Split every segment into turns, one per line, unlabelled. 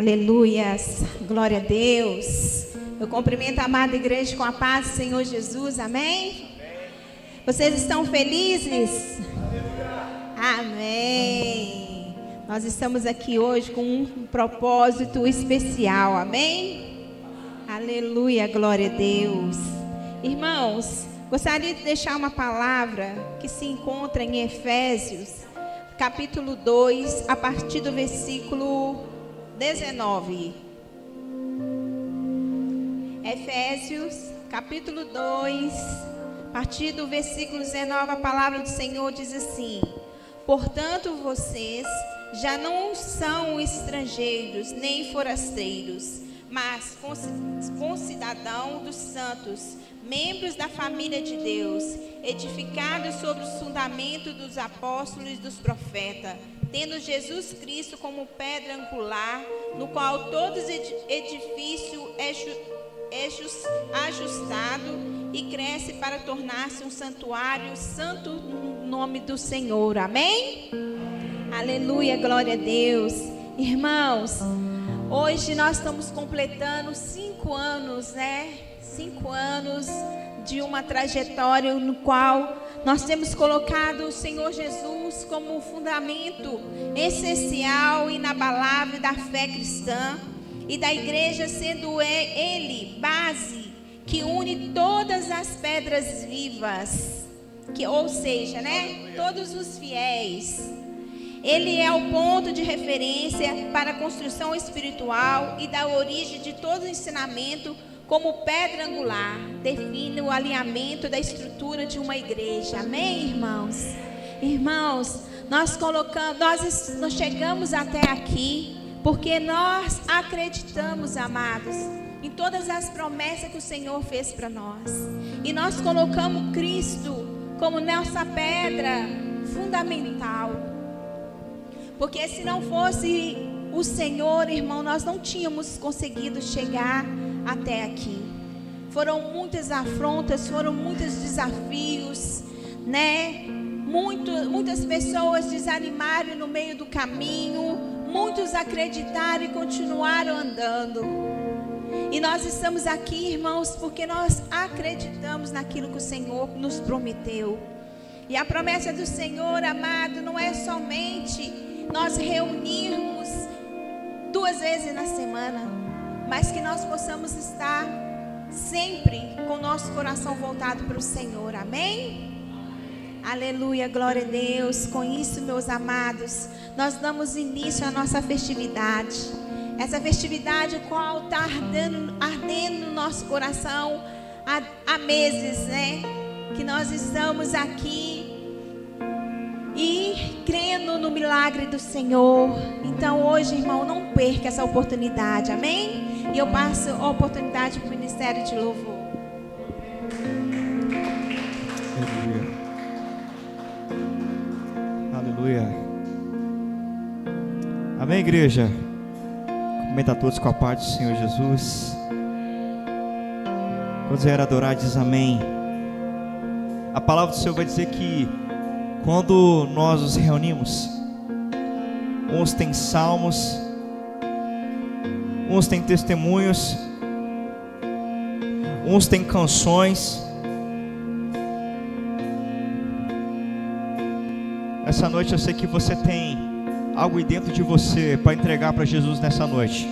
Aleluias, glória a Deus. Eu cumprimento a amada igreja com a paz do Senhor Jesus, amém? Vocês estão felizes? Amém. Nós estamos aqui hoje com um propósito especial, amém? Aleluia, glória a Deus. Irmãos, gostaria de deixar uma palavra que se encontra em Efésios, capítulo 2, a partir do versículo 19. Efésios, capítulo 2, a partir do versículo 19, a palavra do Senhor diz assim: portanto, vocês já não são estrangeiros nem forasteiros, mas concidadãos dos santos, membros da família de Deus, edificados sobre o fundamento dos apóstolos e dos profetas, tendo Jesus Cristo como pedra angular, no qual todo edifício é ajustado e cresce para tornar-se um santuário santo no nome do Senhor. Amém? Aleluia, glória a Deus. Irmãos, hoje nós estamos completando 5 anos, 5 anos de uma trajetória no qual nós temos colocado o Senhor Jesus como um fundamento essencial e inabalável da fé cristã e da igreja, sendo Ele base que une todas as pedras vivas, ou seja, todos os fiéis. Ele é o ponto de referência para a construção espiritual e da origem de todo o ensinamento. Como pedra angular, define o alinhamento da estrutura de uma igreja. Amém, irmãos? Irmãos, nós chegamos até aqui porque nós acreditamos, amados, em todas as promessas que o Senhor fez para nós. E nós colocamos Cristo como nossa pedra fundamental. Porque se não fosse o Senhor, irmão, nós não tínhamos conseguido chegar até aqui. Foram muitas afrontas, foram muitos desafios, Muitas pessoas desanimaram no meio do caminho, muitos acreditaram e continuaram andando. E nós estamos aqui, irmãos, porque nós acreditamos naquilo que o Senhor nos prometeu. E a promessa do Senhor, amado, não é somente nós reunirmos 2 vezes na semana, mas que nós possamos estar sempre com o nosso coração voltado para o Senhor, amém? Aleluia, glória a Deus. Com isso, meus amados, nós damos início à nossa festividade. Essa festividade qual está ardendo no nosso coração há meses, que nós estamos aqui e crendo no milagre do Senhor. Então hoje, irmão, não perca essa oportunidade, amém? E eu passo a oportunidade para o Ministério de Louvor.
Aleluia. Amém, igreja? Cumprimento a todos com a paz do Senhor Jesus. Quando vier adorar, diz amém. A palavra do Senhor vai dizer que quando nós nos reunimos, uns têm salmos, uns têm testemunhos, uns têm canções. Essa noite eu sei que você tem algo aí dentro de você para entregar para Jesus nessa noite.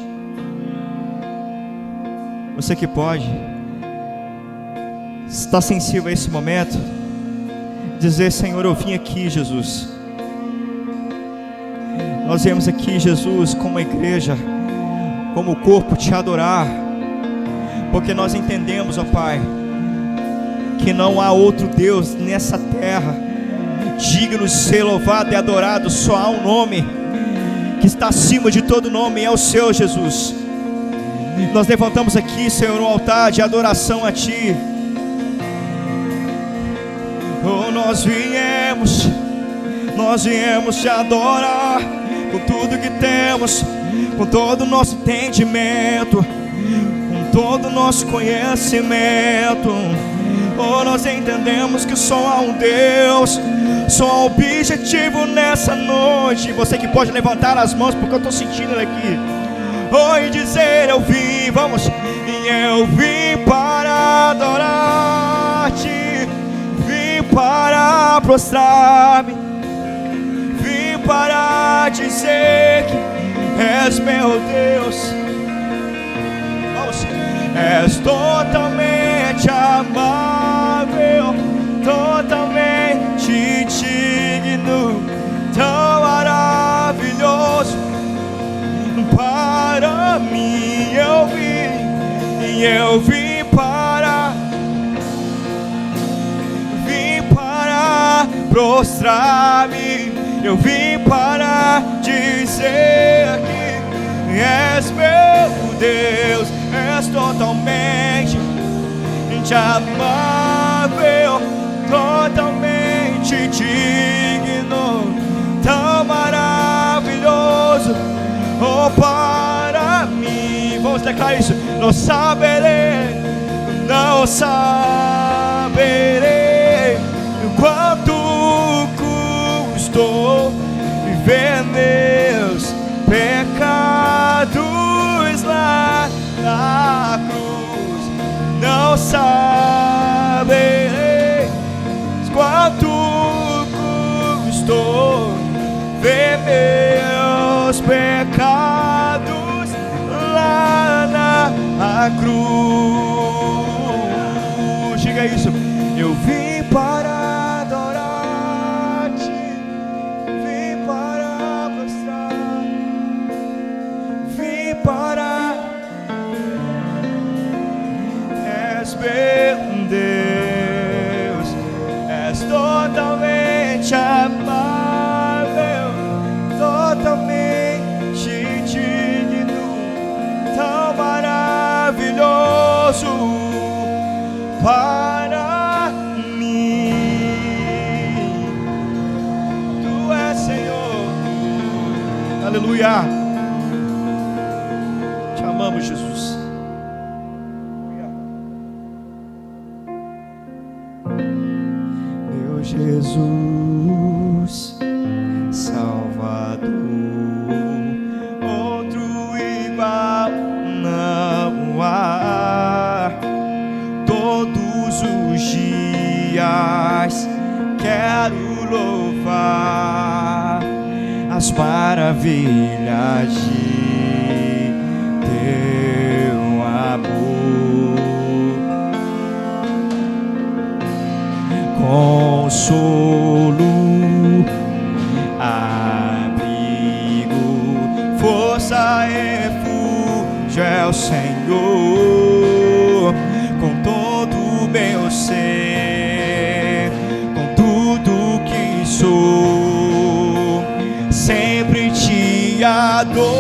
Você que pode, está sensível a esse momento, dizer: Senhor, eu vim aqui, Jesus. Nós viemos aqui, Jesus, como igreja, como corpo, te adorar, porque nós entendemos, ó Pai, que não há outro Deus nessa terra digno de ser louvado e adorado. Só há um nome que está acima de todo nome, é o Seu, Jesus. Nós levantamos aqui, Senhor, um altar de adoração a Ti. Oh, nós viemos te adorar com tudo que temos, com todo o nosso entendimento, com todo o nosso conhecimento. Oh, nós entendemos que só há um Deus, só há um objetivo nessa noite. Você que pode levantar as mãos, porque eu estou sentindo aqui. Oi, dizer eu vim, vamos. E eu vim para adorar-te, vim para prostrar-me, vim para dizer que és meu Deus. Vamos. És totalmente amável, totalmente digno, tão maravilhoso. Para mim eu vim, e eu vim para prostrar-me, eu vim para dizer que és meu Deus, és totalmente amável, totalmente digno, tão maravilhoso. Oh, para mim, vamos declarar isso. Não saberei quanto custou viver meus pecados lá na cruz. Não saberei quanto custou ver meus pecados lá na cruz. Diga isso. Eu vim para adorar-te, vim para mostrar, vim para. És meu Deus, és totalmente amável, totalmente digno, tão maravilhoso para mim. Tu és Senhor. Aleluia. Te amamos, Jesus. Meu Jesus, Salvador, outro igual não há. Todos os dias quero louvar as maravilhas de teu amor. Consolo, abrigo, força, refúgio é o Senhor. Com todo o meu ser, com tudo que sou, sempre te adorarei.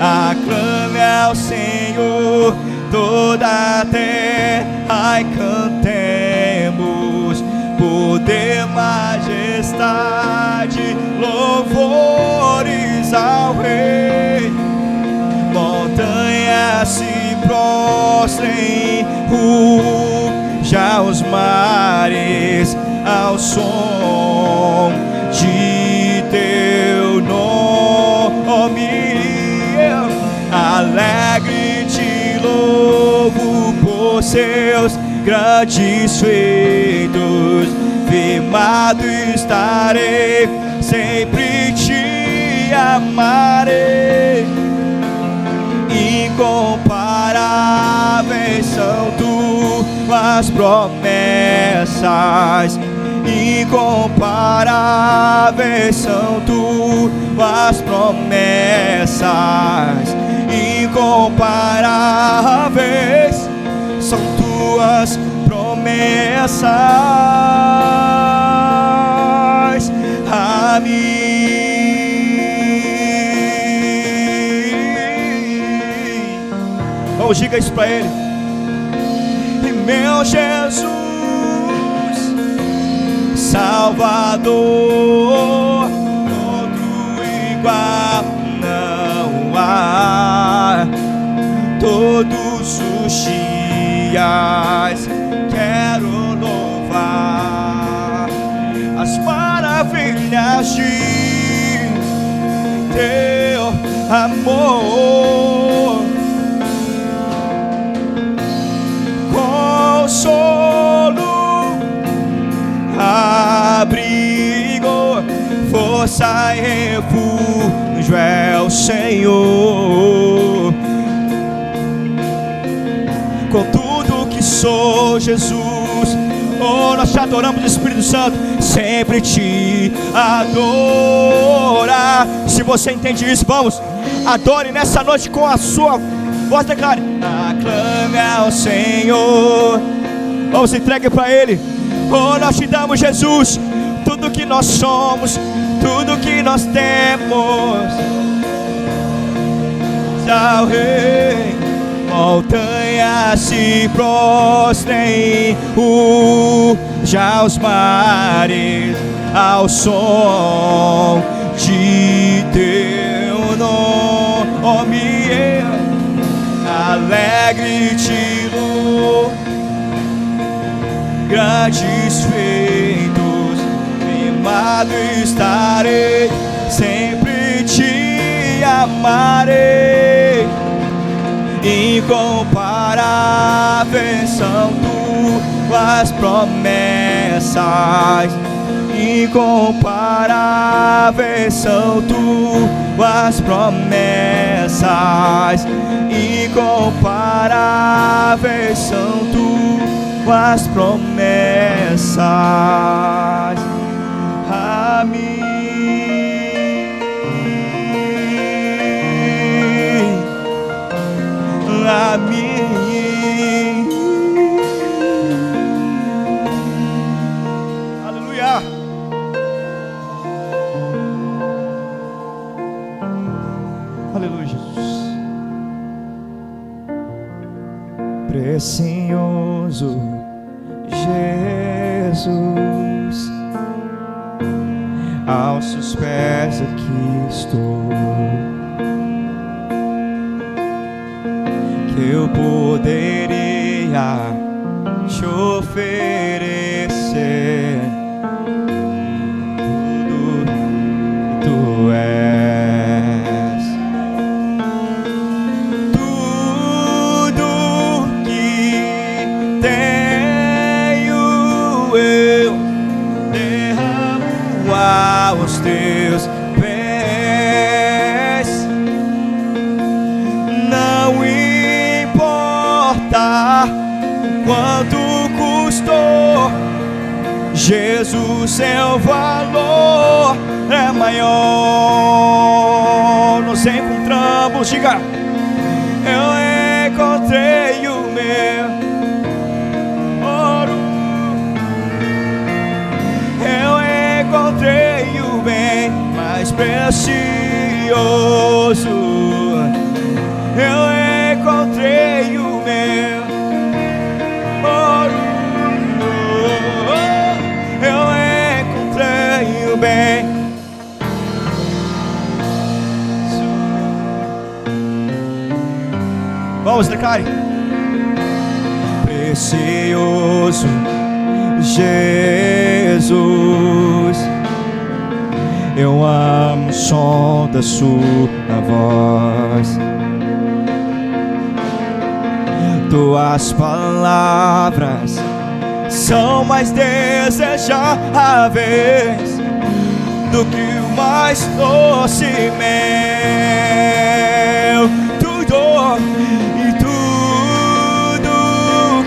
Aclame ao Senhor toda a terra e cantemos poder, majestade, louvores ao Rei. Montanhas se prostrem, já os mares ao som de teu nome. Alegre te louvo por seus grandes feitos, firmado estarei, sempre te amarei. Incomparáveis são tuas promessas, incomparáveis são tuas promessas, incomparáveis são tuas promessas a mim. Vamos, diga isso pra ele. E meu Jesus, Salvador, outro igual não há. Todos os dias quero louvar as maravilhas amor, consolo, abrigo, força e refúgio é o Senhor. Com tudo que sou, Jesus, oh, nós te adoramos, Espírito Santo, sempre te adorar. Se você entende isso, vamos, adore nessa noite com a sua voz, declare: aclame ao Senhor. Vamos, entregue para Ele. Oh, nós te damos, Jesus, tudo que nós somos, tudo que nós temos. Ao Rei, montanhas se prostrem, já os mares ao som de teu nome, alegre te louvo, grandes feitos, mimado estarei, sempre te amarei. Incomparáveis são tuas promessas, incomparáveis são tuas promessas, incomparáveis são tuas promessas a mim. A mim. Aleluia. Aleluia, Jesus. Precioso Jesus, aos seus pés aqui estou. Que eu poderia te oferecer tudo que tu és, tudo que tenho eu derramo aos teus pés. Não quanto custou, Jesus, seu valor é maior. Nos encontramos, diga: eu encontrei o meu ouro, eu encontrei o bem mais precioso, eu encontrei o meu ouro, eu encontrei o bem. Vamos, declare: precioso Jesus, eu amo o som da sua voz. Tuas palavras são mais desejáveis do que o mais doce mel. Tudo e tudo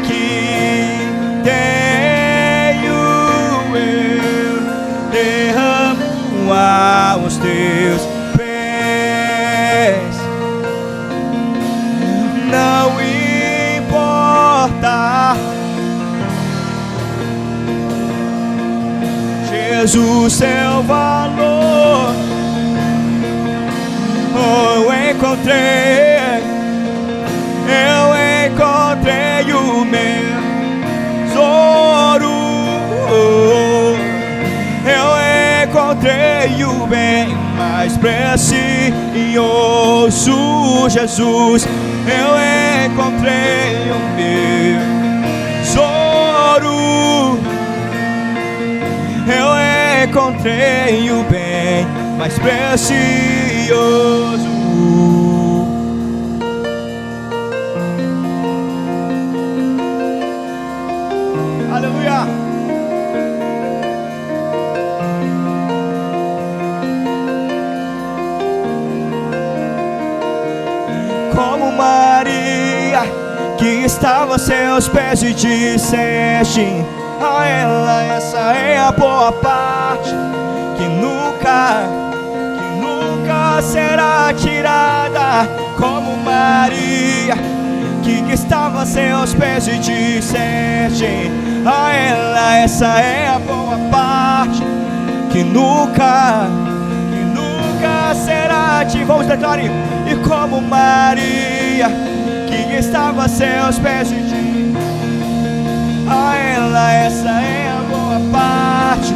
que tenho eu derramo aos teus pés. Não importa, Jesus, seu valor, eu encontrei o meu tesouro, eu encontrei o bem mais precioso, Jesus, eu encontrei o meu tesouro, eu encontrei o bem mais precioso. Aleluia. Como Maria, que estava a seus pés e disseste a ela: essa é a boa parte, que nunca será tirada. Como Maria, que estava a seus pés e disseste a ela: essa é a boa parte, que nunca será tirada. Vamos declarar. E como Maria, que estava a seus pés e disse a ela: essa é a boa parte,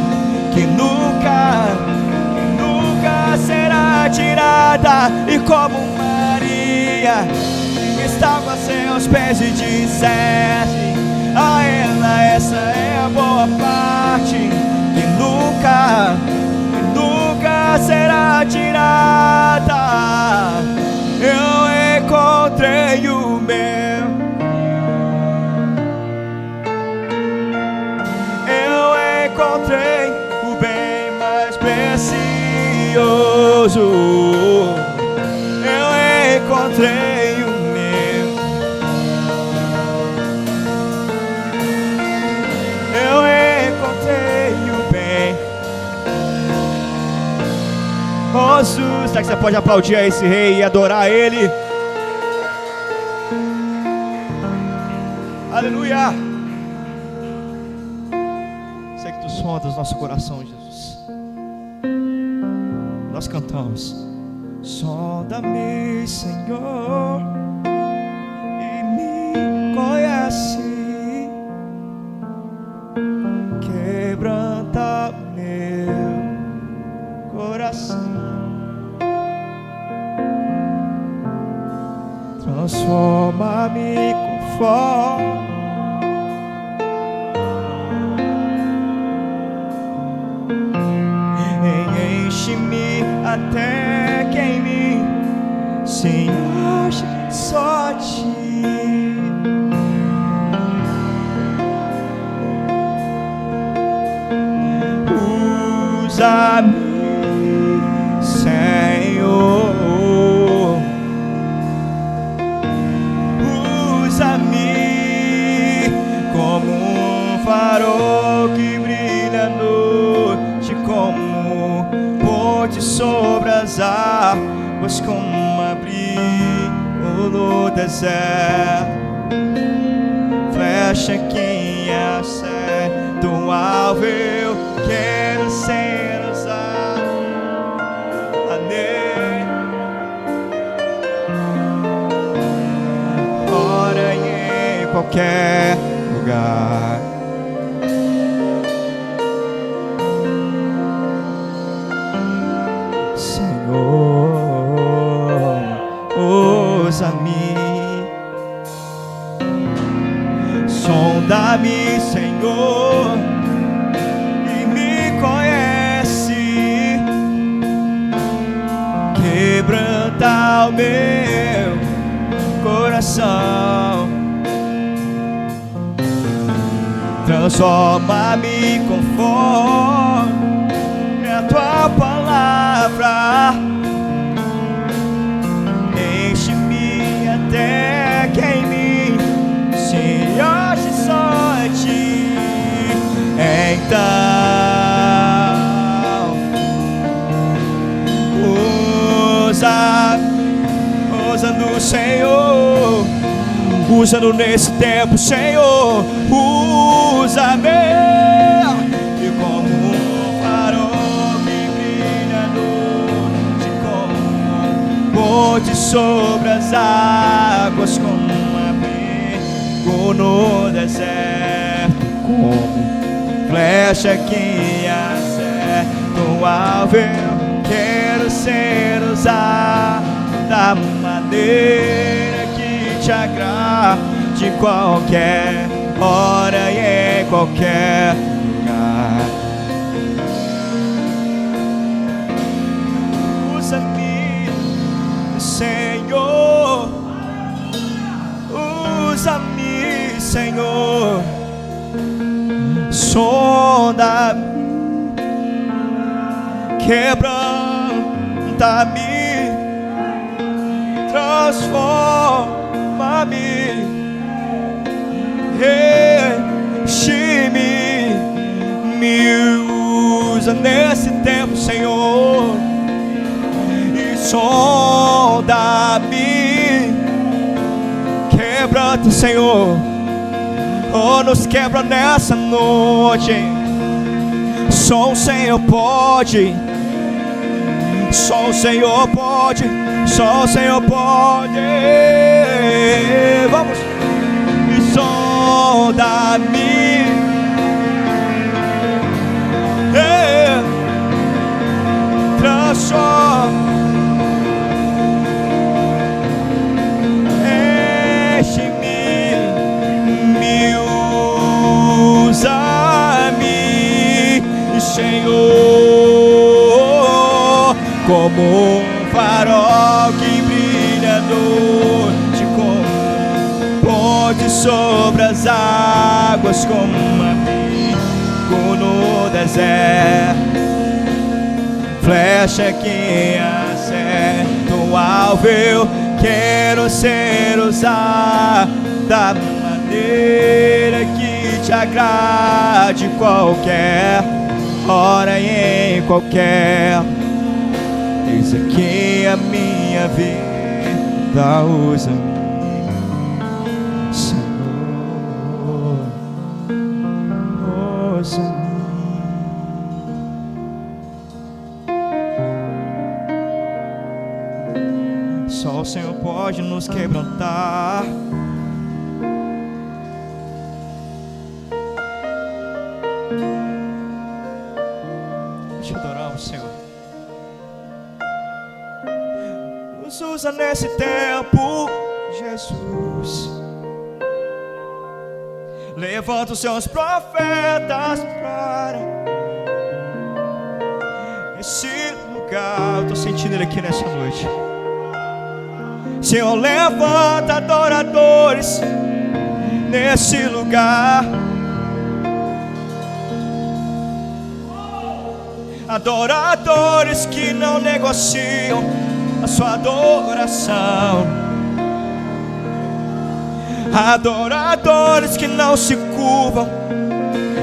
que nunca será tirada. E como Maria, que estava a seus pés e disseste a ela: essa é a boa parte, que nunca será tirada. Eu encontrei o meu, eu encontrei o bem mais precioso. Eu encontrei o meu, eu encontrei o bem. Oh Jesus, será que você pode aplaudir a esse rei e adorar ele? Aleluia. Sei que tu sondas nosso coração, Jesus. Nós cantamos: sonda-me, Senhor, e me conhece, quebranta meu coração, transforma-me conforme enche-me até que em mim se ache só ti. Usa-me, Senhor, usa-me como um farol que brilha à noite, como ponte sobre as águas, como abrigo no deserto, flecha que acerta o alvo. Eu quero ser usado nele, ora e em qualquer lugar. Usa-me, sonda-me, Senhor, e me conhece, quebranta o meu coração, transforma-me conforme a tua palavra, enche-me até que em mim se ache só em ti. Então usa-no, Senhor, usa-no nesse tempo, Senhor, usa-me, e como um farol que brilha à noite, como ponte sobre as águas, como um abrigo no deserto, como flecha que acerta o alvo. Eu quero ser usado da maneira que te agrada, de qualquer hora e em qualquer lugar. Usa-me, Senhor, usa-me, Senhor, sonda-me, quebranta-me, transforma-me, enche-me, me usa nesse tempo, Senhor, e sonda-me, quebranta, Senhor, oh, nos quebra nessa noite, só o Senhor pode, só o Senhor pode, só o Senhor pode, vamos, e sonda-me, transforma, enche-me, me usa-me, Senhor, como um farol que brilha à noite, como ponte sobre as águas, como um amigo no deserto, flecha que acerta o alvo. Eu quero ser usado da maneira que te agrade, qualquer hora e em qualquer. Eis aqui a minha vida, usa-me, Senhor, usa-me. Só o Senhor pode nos quebrantar. Te adoramos, Senhor. Nos usa nesse tempo, Jesus. Levanta os seus profetas para esse lugar. Eu estou sentindo ele aqui nessa noite. Senhor, levanta adoradores nesse lugar, adoradores que não negociam a sua adoração, adoradores que não se curvam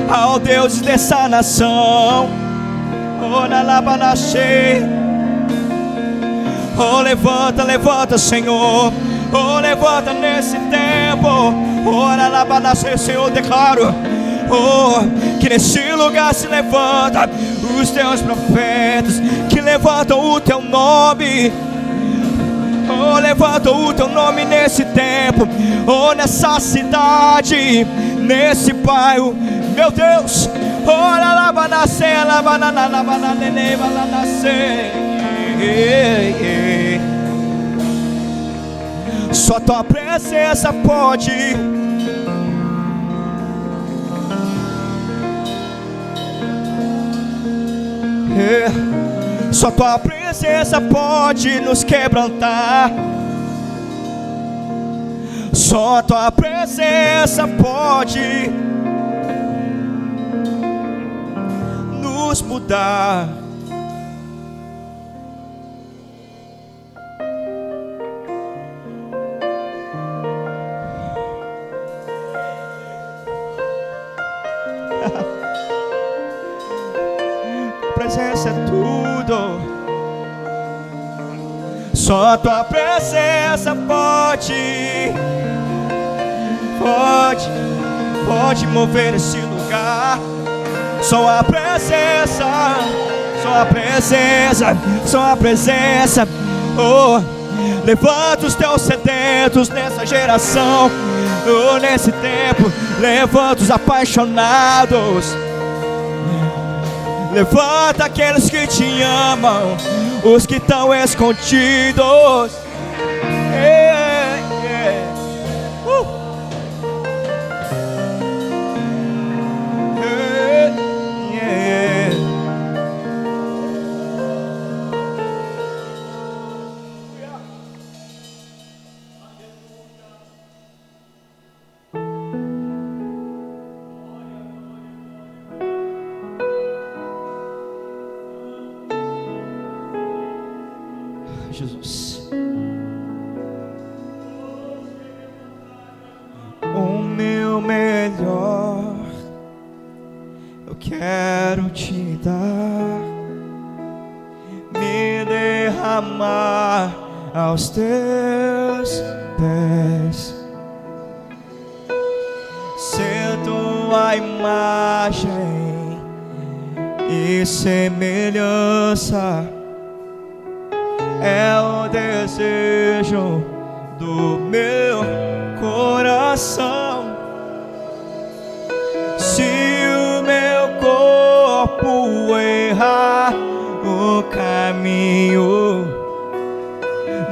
ao Deus dessa nação. Oh, na labanache. Oh, levanta, levanta, Senhor. Oh, levanta nesse tempo. Oh, na labanache, Senhor, declaro, oh, que nesse lugar se levanta os teus profetas, que levantam o teu nome. Oh, levanta o teu nome nesse tempo. Oh, nessa cidade, nesse bairro, meu Deus. Oh, la labanache, só tua presença pode. Só tua presença pode nos quebrantar. Só tua presença pode nos mudar. Presença é tudo. Só a tua presença pode mover esse lugar. Só a presença, só a presença, só a presença. Oh, levanta os teus sedentos nessa geração. Oh, nesse tempo, levanta os apaixonados. Levanta aqueles que te amam, os que estão escondidos. Jesus. O meu melhor eu quero te dar, me derramar aos teus pés, ser tua imagem e semelhança é o desejo do meu coração. Se o meu corpo errar o caminho,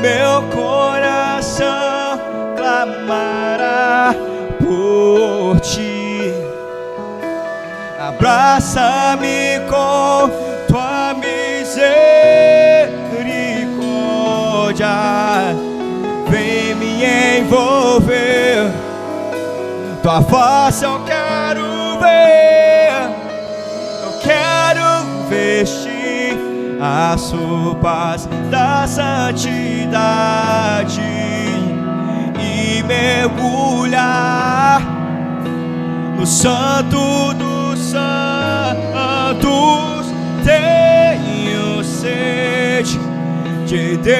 meu coração clamará por ti. Abraça-me com tua misericórdia, vem me envolver, tua face eu quero ver. Eu quero vestir as roupas da santidade e mergulhar no santo dos santos. Tenho sede de Deus,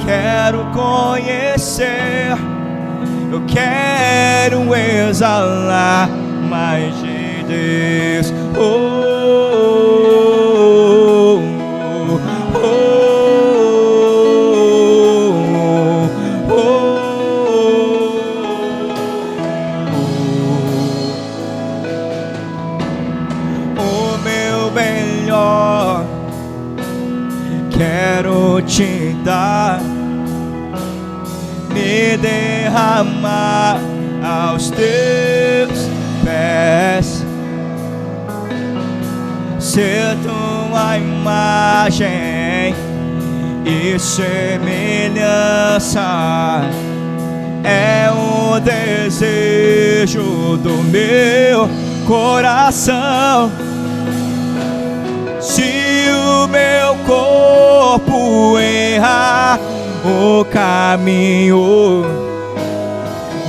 quero conhecer, eu quero exalar mais de Deus. Oh, oh, oh, oh, oh. O meu melhor quero te dar, me derramar aos teus pés, ser tua imagem e semelhança é o desejo do meu coração. Se o meu corpo errar o caminho,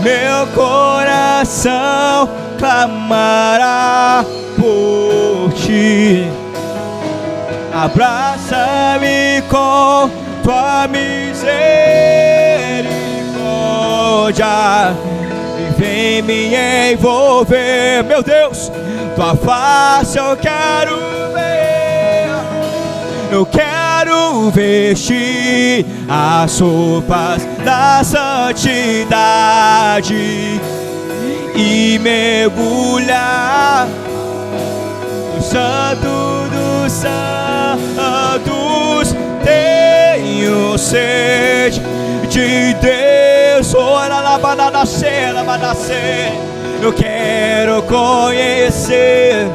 meu coração clamará por ti. Abraça-me com tua misericórdia e vem me envolver. Meu Deus, tua face eu quero ver, eu quero vestir as roupas da santidade e mergulhar no santo dos santos. Tenho sede de Deus. Ora lá vai nascer, eu quero conhecer,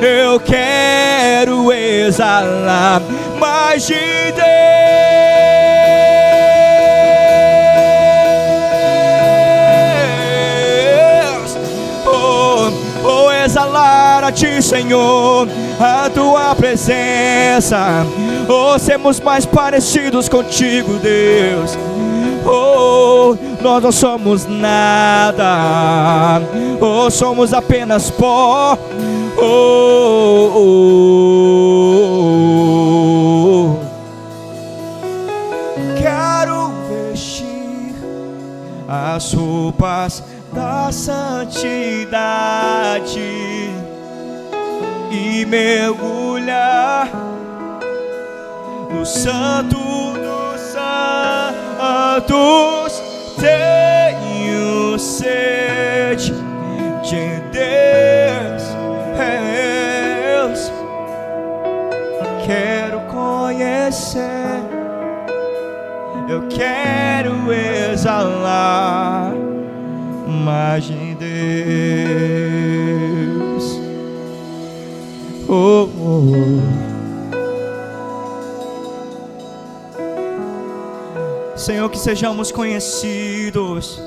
eu quero exalar mais de Deus. Oh, exalar a ti, Senhor, a tua presença. Oh, sermos mais parecidos contigo, Deus. Oh, nós não somos nada, oh, somos apenas pó. Oh, oh, oh. Quero vestir as roupas da santidade e mergulhar no santo dos santos. Tenho sede de Deus, quero conhecer, eu quero exalar mais de Deus. Oh, oh. Senhor, que sejamos conhecidos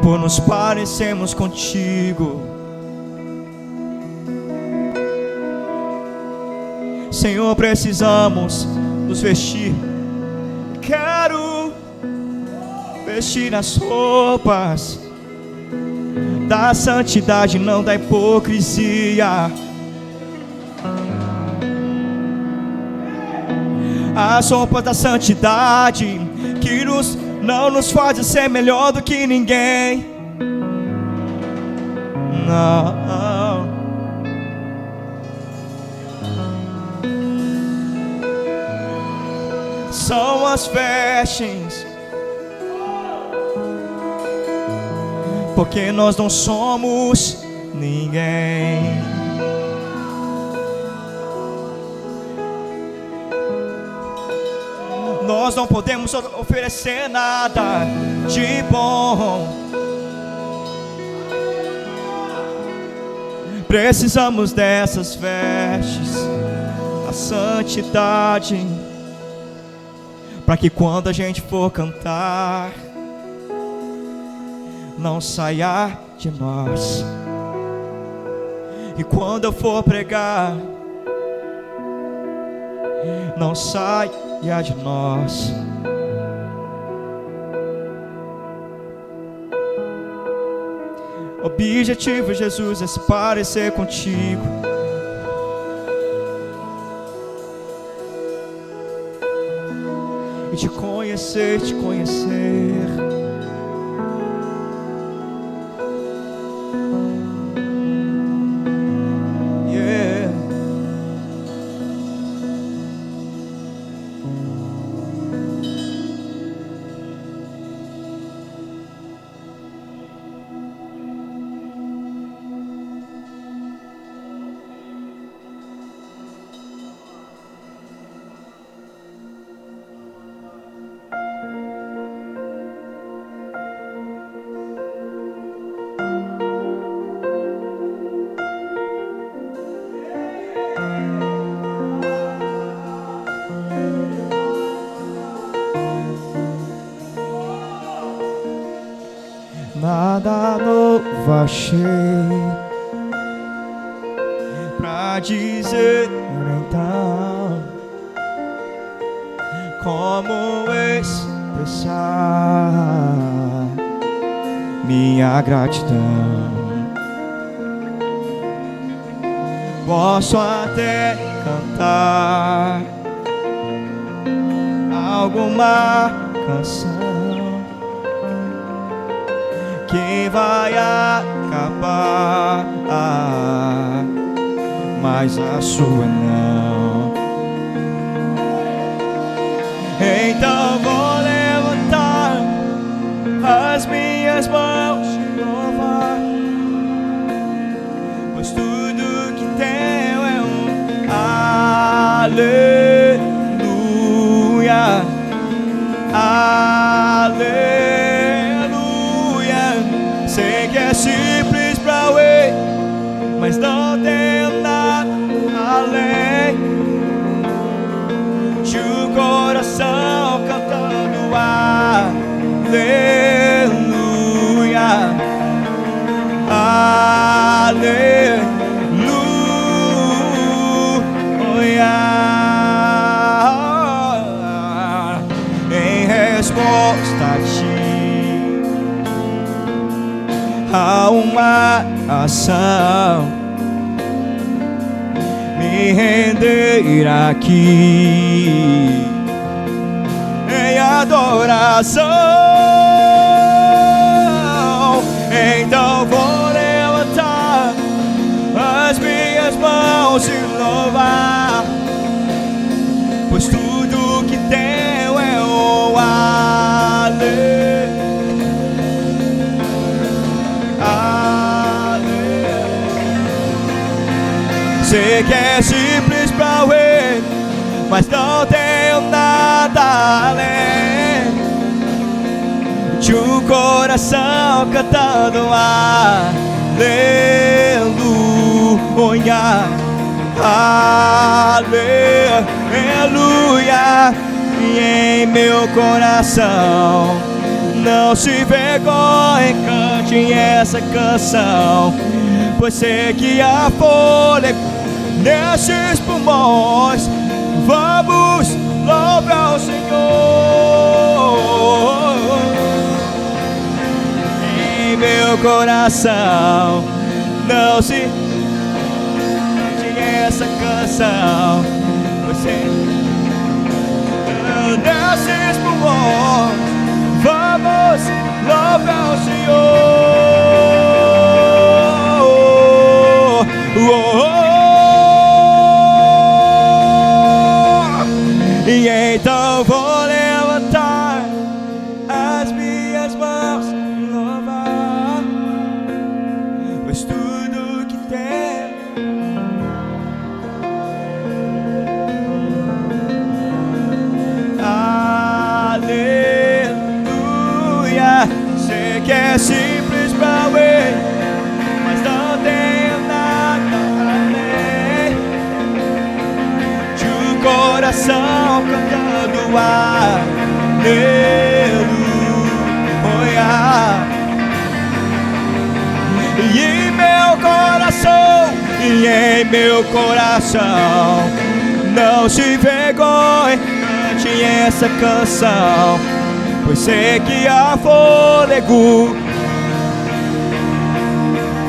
por nos parecermos contigo. Senhor, precisamos nos vestir. Quero vestir as roupas da santidade, não da hipocrisia. As roupas da santidade que não nos fazem ser melhor do que ninguém. Não. São as vestes, porque nós não somos ninguém. Nós não podemos oferecer nada de bom. Precisamos dessas vestes, a santidade, para que quando a gente for cantar, não saia de nós. E quando eu for pregar, não saia de nós. O objetivo, Jesus, é se parecer contigo. E te conhecer, te conhecer. Yeah. Nada novo achei pra dizer então, como expressar minha gratidão. Posso até cantar alguma canção que vai acabar, mas a sua não. Então vou levantar as minhas mãos e louvar, pois tudo que tenho é um aleluia, aleluia. Sei que é simples pra ver, mas não tenho nada além de um coração cantando aleluia, aleluia. Em resposta a ti, há uma ação, me render aqui em adoração. Então vou levantar as minhas mãos e louvar, pois tudo que tenho é o aleluia. Sei que é simples pra ver, mas não tenho nada além de um coração cantando aleluia, aleluia. E em meu coração não se vergonhe, cante essa canção, pois sei que há fôlego nesses pulmões, vamos louvar o Senhor. Em meu coração não se tinha essa canção, você nesses pulmões, vamos louvar o Senhor. E então vou levantar as minhas mãos e louvar, pois tudo que tem aleluia. Sei que é simples pra ver, mas não tenho nada além de um coração cantando aleluia. E em meu coração não se envergonhe, cante essa canção, pois sei que há fôlego.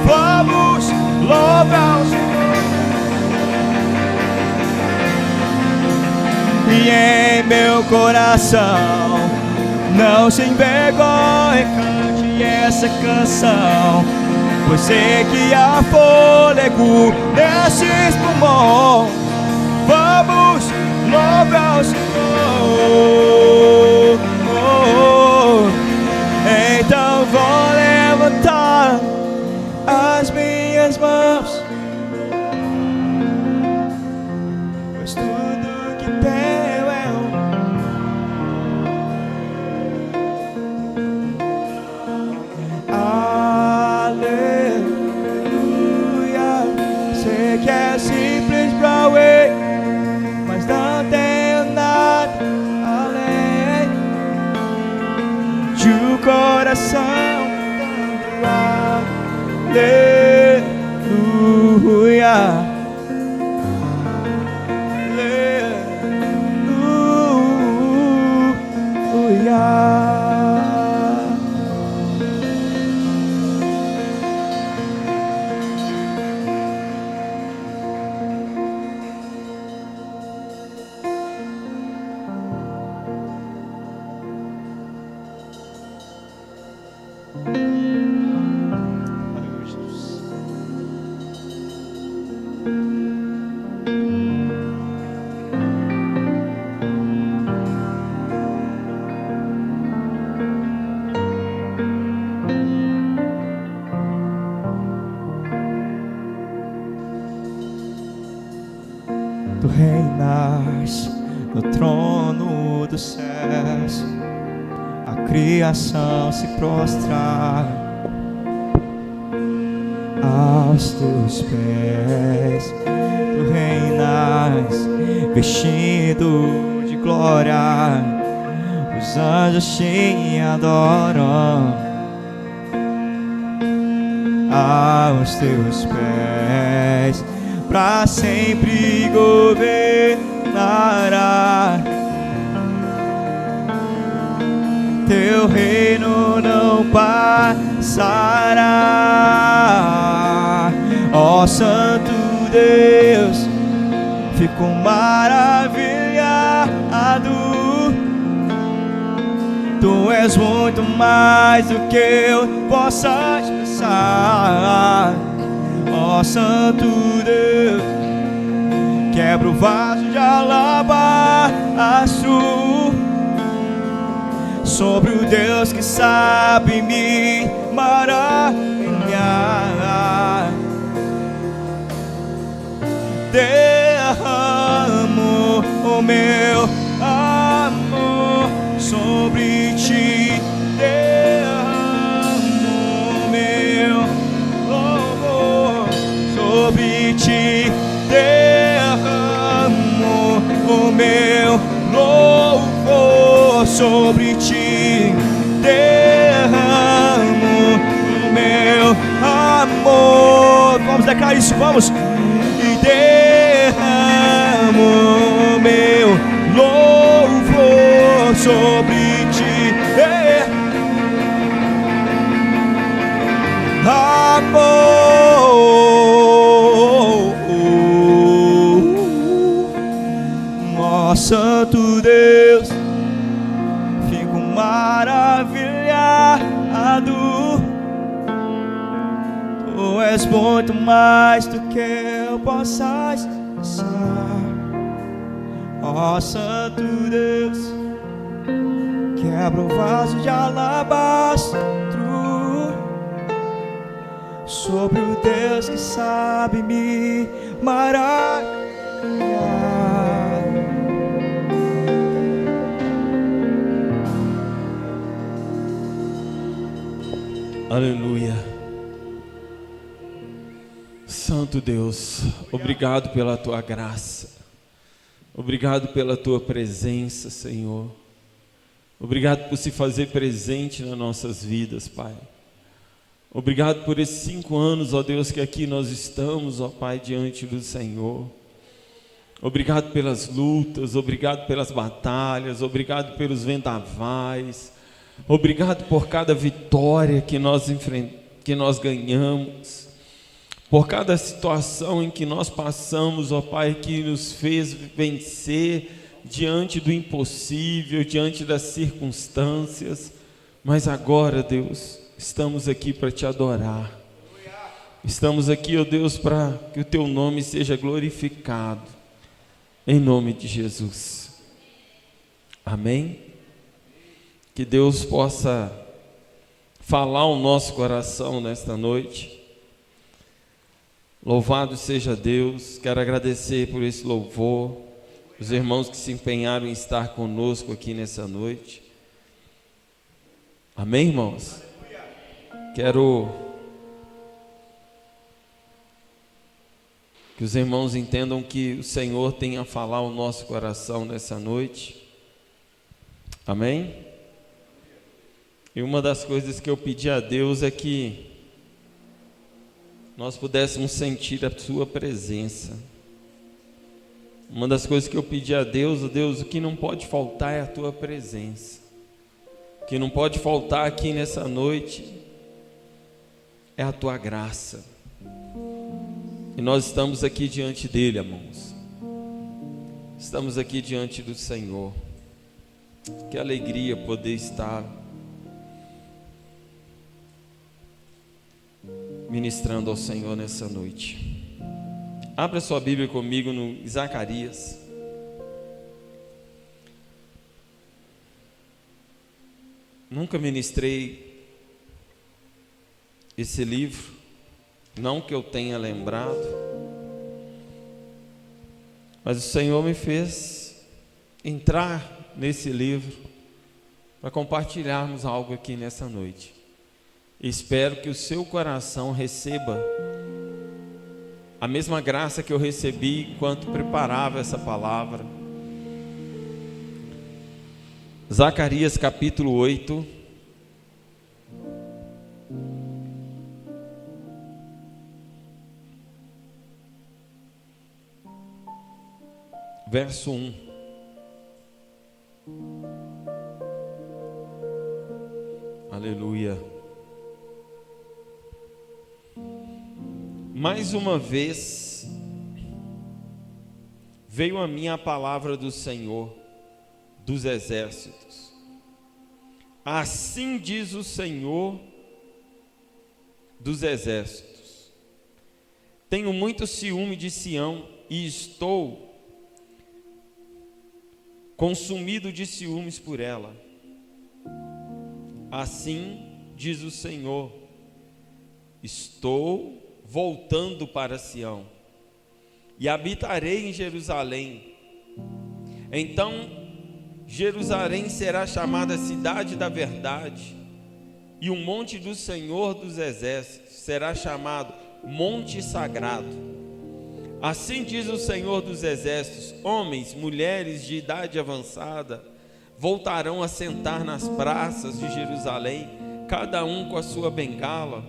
Vamos louvar o Senhor. E em meu coração não se envergonhe, cante essa canção, pois sei que há fôlego nesses pulmões. Vamos louvar o Senhor. Então vou levantar as minhas mãos, pois tudo que tenho é aleluia. Sei que é simples pra ver, mas não tenho nada além de um coração aleluia. Tu reinas no trono dos céus, a criação se prostra aos teus pés. Tu reinas vestido de glória, os anjos te adoram aos teus pés. Pra sempre governará, teu reino não passará. Ó Santo Deus, fico maravilhado. Tu és muito mais do que eu possa expressar. Ó Santo Deus, quebra o vaso de alabastro sobre o Deus que sabe me maravilhar. Derramo o meu amor sobre ti, derramo o meu louvor sobre ti, derramo o meu louvor sobre ti, derramo o meu amor. Vamos declarar isso, vamos. E sobre ti. Amor, ó Santo Deus, fico maravilhado. Tu és muito mais do que eu possa expressar. Ó Santo Deus, quebra o vaso de alabastro sobre o Deus que sabe me maravilhar.
Aleluia. Santo Deus, obrigado pela tua graça, obrigado pela tua presença, Senhor. Obrigado por se fazer presente nas nossas vidas, Pai. Obrigado por esses 5 anos, ó Deus, que aqui nós estamos, ó Pai, diante do Senhor. Obrigado pelas lutas, obrigado pelas batalhas, obrigado pelos vendavais, obrigado por cada vitória que nós ganhamos, por cada situação em que nós passamos, ó Pai, que nos fez vencer diante do impossível, diante das circunstâncias. Mas agora, Deus, estamos aqui para te adorar. Estamos aqui, ó Deus, para que o teu nome seja glorificado, em nome de Jesus. Amém? Que Deus possa falar ao nosso coração nesta noite. Louvado seja Deus. Quero agradecer por esse louvor, os irmãos que se empenharam em estar conosco aqui nessa noite. Amém, irmãos? Quero que os irmãos entendam que o Senhor tem a falar ao nosso coração nessa noite. Amém? E uma das coisas que eu pedi a Deus é que nós pudéssemos sentir a sua presença. Uma das coisas que eu pedi a Deus, ó Deus, o que não pode faltar é a tua presença. O que não pode faltar aqui nessa noite é a tua graça. E nós estamos aqui diante dele, irmãos. Estamos aqui diante do Senhor. Que alegria poder estar ministrando ao Senhor nessa noite. Abra sua Bíblia comigo no Zacarias. Nunca ministrei esse livro, não que eu tenha lembrado, mas o Senhor me fez entrar nesse livro para compartilharmos algo aqui nessa noite. Espero que o seu coração receba a mesma graça que eu recebi enquanto preparava essa palavra. Zacarias capítulo 8. Verso 1. Aleluia. Mais uma vez veio a mim a palavra do Senhor dos exércitos. Assim diz o Senhor dos exércitos: tenho muito ciúme de Sião e estou consumido de ciúmes por ela. Assim diz o Senhor: estou voltando para Sião e habitarei em Jerusalém. Então Jerusalém será chamada cidade da verdade, e o monte do Senhor dos exércitos será chamado monte sagrado. Assim diz o Senhor dos exércitos: homens, mulheres de idade avançada voltarão a sentar nas praças de Jerusalém, cada um com a sua bengala,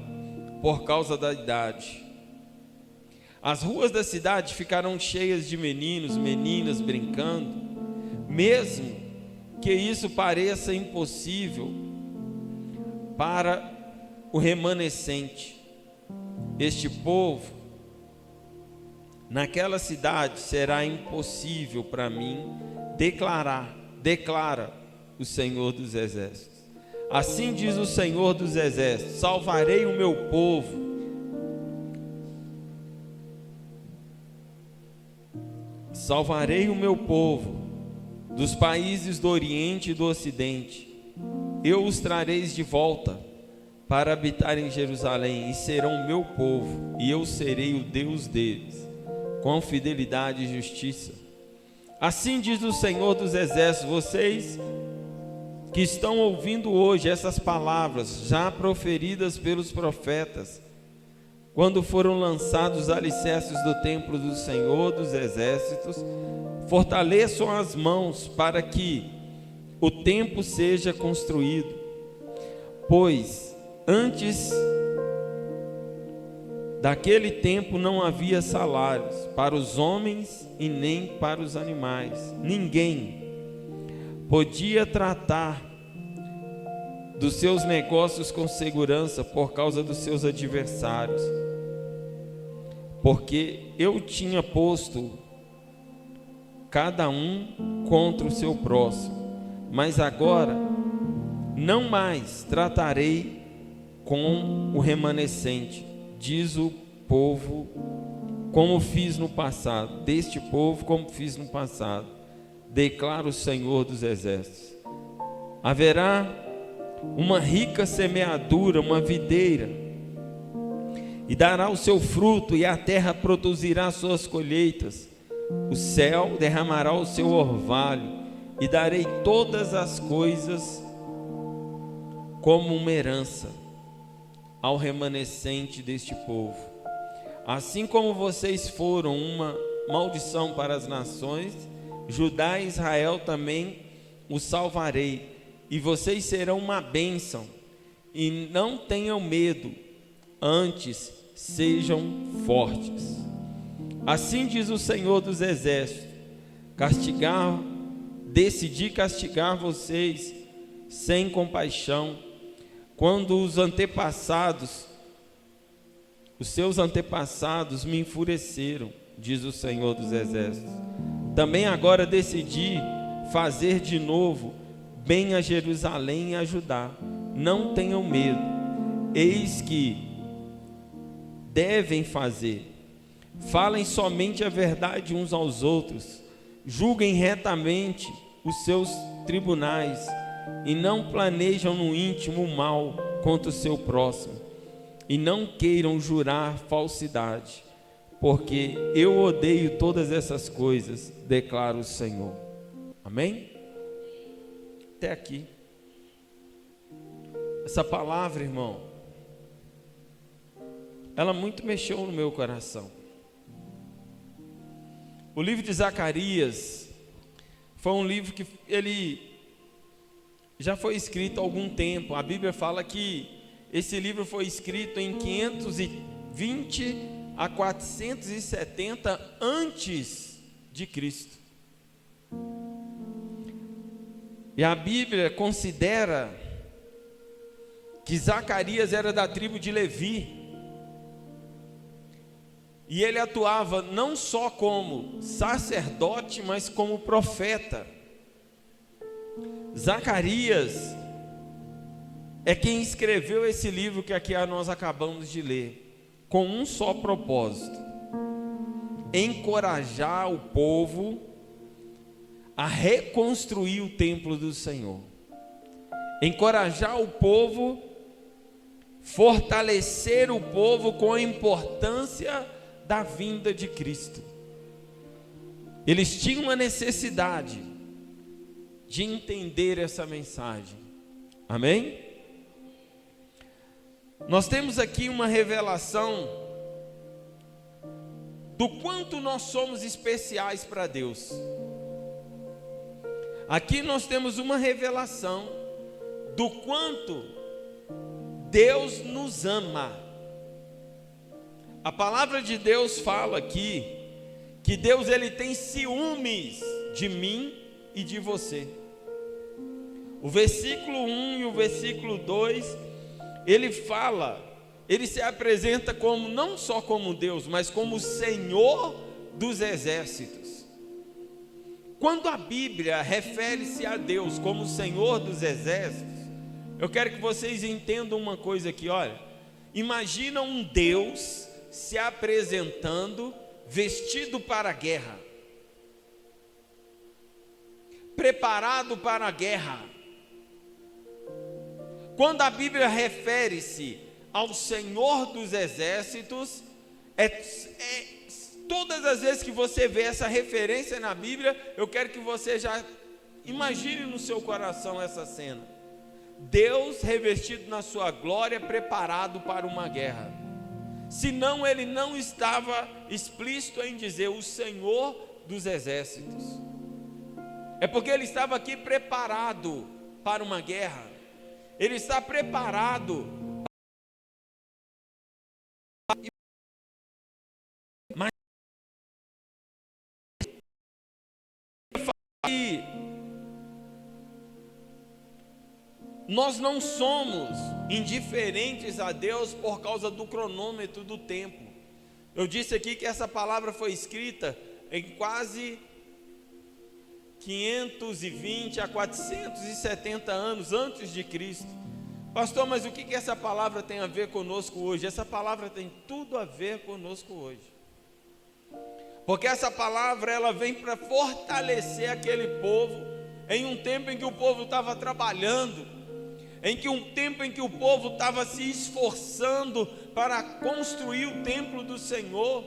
por causa da idade. As ruas da cidade ficarão cheias de meninos, meninas brincando, mesmo que isso pareça impossível para o remanescente. Este povo, naquela cidade, será impossível para mim declara o Senhor dos Exércitos. Assim diz o Senhor dos Exércitos: salvarei o meu povo, dos países do Oriente e do Ocidente. Eu os trareis de volta para habitar em Jerusalém, e serão meu povo, e eu serei o Deus deles, com fidelidade e justiça. Assim diz o Senhor dos Exércitos: vocês que estão ouvindo hoje essas palavras já proferidas pelos profetas, quando foram lançados os alicerces do templo do Senhor dos Exércitos, fortaleçam as mãos para que o templo seja construído, pois antes daquele tempo não havia salários para os homens e nem para os animais. Ninguém podia tratar dos seus negócios com segurança por causa dos seus adversários, porque eu tinha posto cada um contra o seu próximo. Mas agora não mais tratarei com o remanescente, diz o povo, como fiz no passado, deste povo como fiz no passado, declara o Senhor dos Exércitos. Haverá uma rica semeadura, uma videira, e dará o seu fruto, e a terra produzirá suas colheitas. O céu derramará o seu orvalho, e darei todas as coisas como uma herança ao remanescente deste povo. Assim como vocês foram uma maldição para as nações, Judá e Israel também os salvarei, e vocês serão uma bênção. E não tenham medo, antes sejam fortes. Assim diz o Senhor dos Exércitos: decidi castigar vocês sem compaixão, quando os seus antepassados me enfureceram, diz o Senhor dos Exércitos. Também agora decidi fazer de novo bem a Jerusalém e a Judá. Não tenham medo, eis que devem fazer. Falem somente a verdade uns aos outros, julguem retamente os seus tribunais, e não planejam no íntimo o mal contra o seu próximo, e não queiram jurar falsidade, porque eu odeio todas essas coisas, declara o Senhor. Amém? Até aqui. Essa palavra, irmão, ela muito mexeu no meu coração. O livro de Zacarias foi um livro que ele já foi escrito há algum tempo. A Bíblia fala que esse livro foi escrito em 520 a 470 antes de Cristo. E a Bíblia considera que Zacarias era da tribo de Levi. E ele atuava não só como sacerdote, mas como profeta. Zacarias é quem escreveu esse livro que aqui nós acabamos de ler, com um só propósito: encorajar o povo a reconstruir o templo do Senhor, encorajar o povo, fortalecer o povo com a importância da vinda de Cristo. Eles tinham uma necessidade de entender essa mensagem. Amém? Nós temos aqui uma revelação do quanto nós somos especiais para Deus. Aqui nós temos uma revelação do quanto Deus nos ama. A palavra de Deus fala aqui que Deus ele tem ciúmes de mim e de você. O versículo 1 e o versículo 2, ele se apresenta como, não só como Deus, mas como Senhor dos exércitos. Quando a Bíblia refere-se a Deus como Senhor dos exércitos, eu quero que vocês entendam uma coisa aqui, olha. Imagina um Deus se apresentando vestido para a guerra, preparado para a guerra. Quando a Bíblia refere-se ao Senhor dos exércitos, todas as vezes que você vê essa referência na Bíblia, eu quero que você já imagine no seu coração essa cena. Deus revestido na sua glória, preparado para uma guerra. Senão ele não estava explícito em dizer o Senhor dos exércitos. É porque ele estava aqui preparado para uma guerra. Ele está preparado. Mas nós não somos indiferentes a Deus por causa do cronômetro do tempo. Eu disse aqui que essa palavra foi escrita em quase 520 a 470 anos antes de Cristo. Pastor, mas o que essa palavra tem a ver conosco hoje? Essa palavra tem tudo a ver conosco hoje. Porque essa palavra, ela vem para fortalecer aquele povo em um tempo em que o povo estava trabalhando, um tempo em que o povo estava se esforçando para construir o templo do Senhor.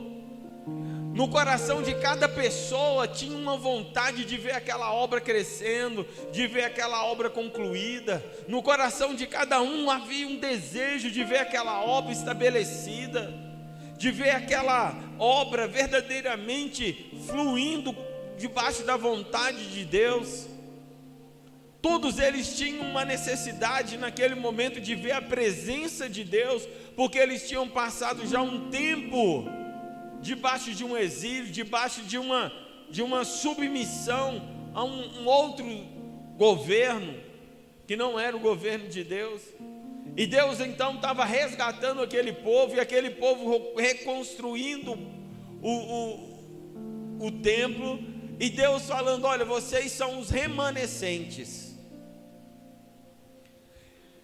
No coração de cada pessoa tinha uma vontade de ver aquela obra crescendo, de ver aquela obra concluída. No coração de cada um havia um desejo de ver aquela obra estabelecida, de ver aquela obra verdadeiramente fluindo debaixo da vontade de Deus. Todos eles tinham uma necessidade naquele momento de ver a presença de Deus, porque eles tinham passado já um tempo debaixo de um exílio, debaixo de uma submissão a um outro governo, que não era o governo de Deus. E Deus então estava resgatando aquele povo, e aquele povo reconstruindo o templo, e Deus falando: olha, vocês são os remanescentes.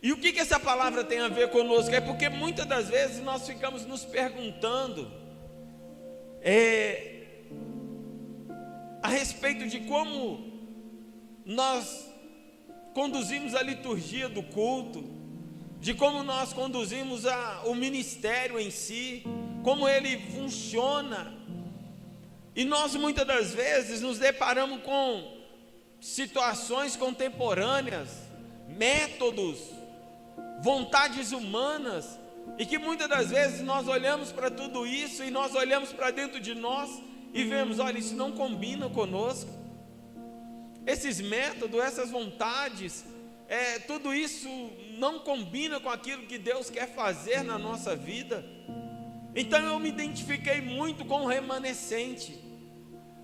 E o que essa palavra tem a ver conosco? É porque muitas das vezes nós ficamos nos perguntando a respeito de como nós conduzimos a liturgia do culto, de como nós conduzimos o ministério em si, como ele funciona. E nós muitas das vezes nos deparamos com situações contemporâneas, métodos, vontades humanas, e que muitas das vezes nós olhamos para tudo isso e nós olhamos para dentro de nós e vemos: olha, isso não combina conosco. Esses métodos, essas vontades, tudo isso não combina com aquilo que Deus quer fazer na nossa vida. Então eu me identifiquei muito com o remanescente.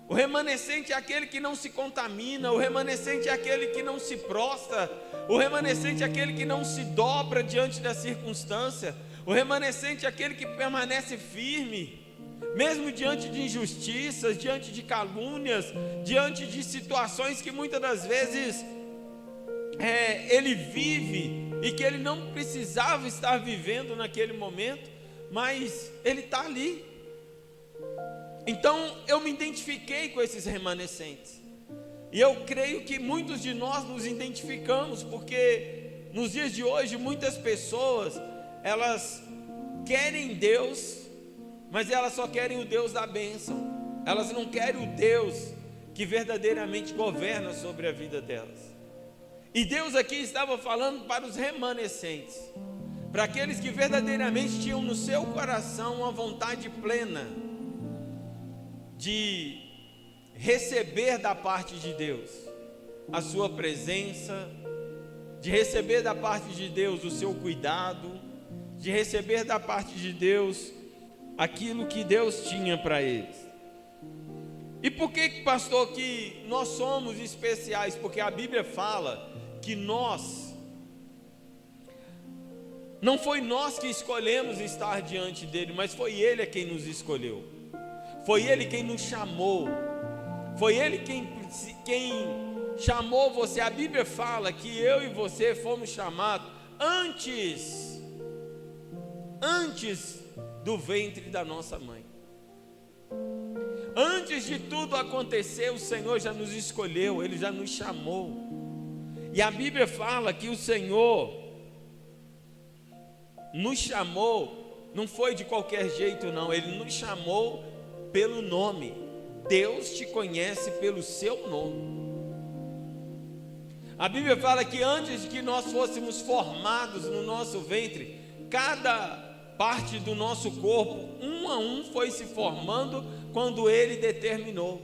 O remanescente é aquele que não se contamina, o remanescente é aquele que não se prostra, o remanescente é aquele que não se dobra diante da circunstância, o remanescente é aquele que permanece firme, mesmo diante de injustiças, diante de calúnias, diante de situações que muitas das vezes ele vive e que ele não precisava estar vivendo naquele momento, mas ele está ali. Então eu me identifiquei com esses remanescentes, e eu creio que muitos de nós nos identificamos, porque nos dias de hoje muitas pessoas, elas querem Deus, mas elas só querem o Deus da bênção, elas não querem o Deus que verdadeiramente governa sobre a vida delas. E Deus aqui estava falando para os remanescentes, para aqueles que verdadeiramente tinham no seu coração uma vontade plena de receber da parte de Deus a sua presença, de receber da parte de Deus o seu cuidado, de receber da parte de Deus aquilo que Deus tinha para eles. E por que, pastor, que nós somos especiais? Porque a Bíblia fala que não foi nós que escolhemos estar diante dele, mas foi ele quem nos escolheu. Foi ele quem nos chamou. Foi ele quem chamou você. A Bíblia fala que eu e você fomos chamados antes do ventre da nossa mãe. Antes de tudo acontecer, o Senhor já nos escolheu, Ele já nos chamou. E a Bíblia fala que o Senhor nos chamou, não foi de qualquer jeito não, Ele nos chamou pelo nome. Deus te conhece pelo seu nome. A Bíblia fala que antes de que nós fôssemos formados no nosso ventre, cada parte do nosso corpo, um a um, foi se formando quando Ele determinou.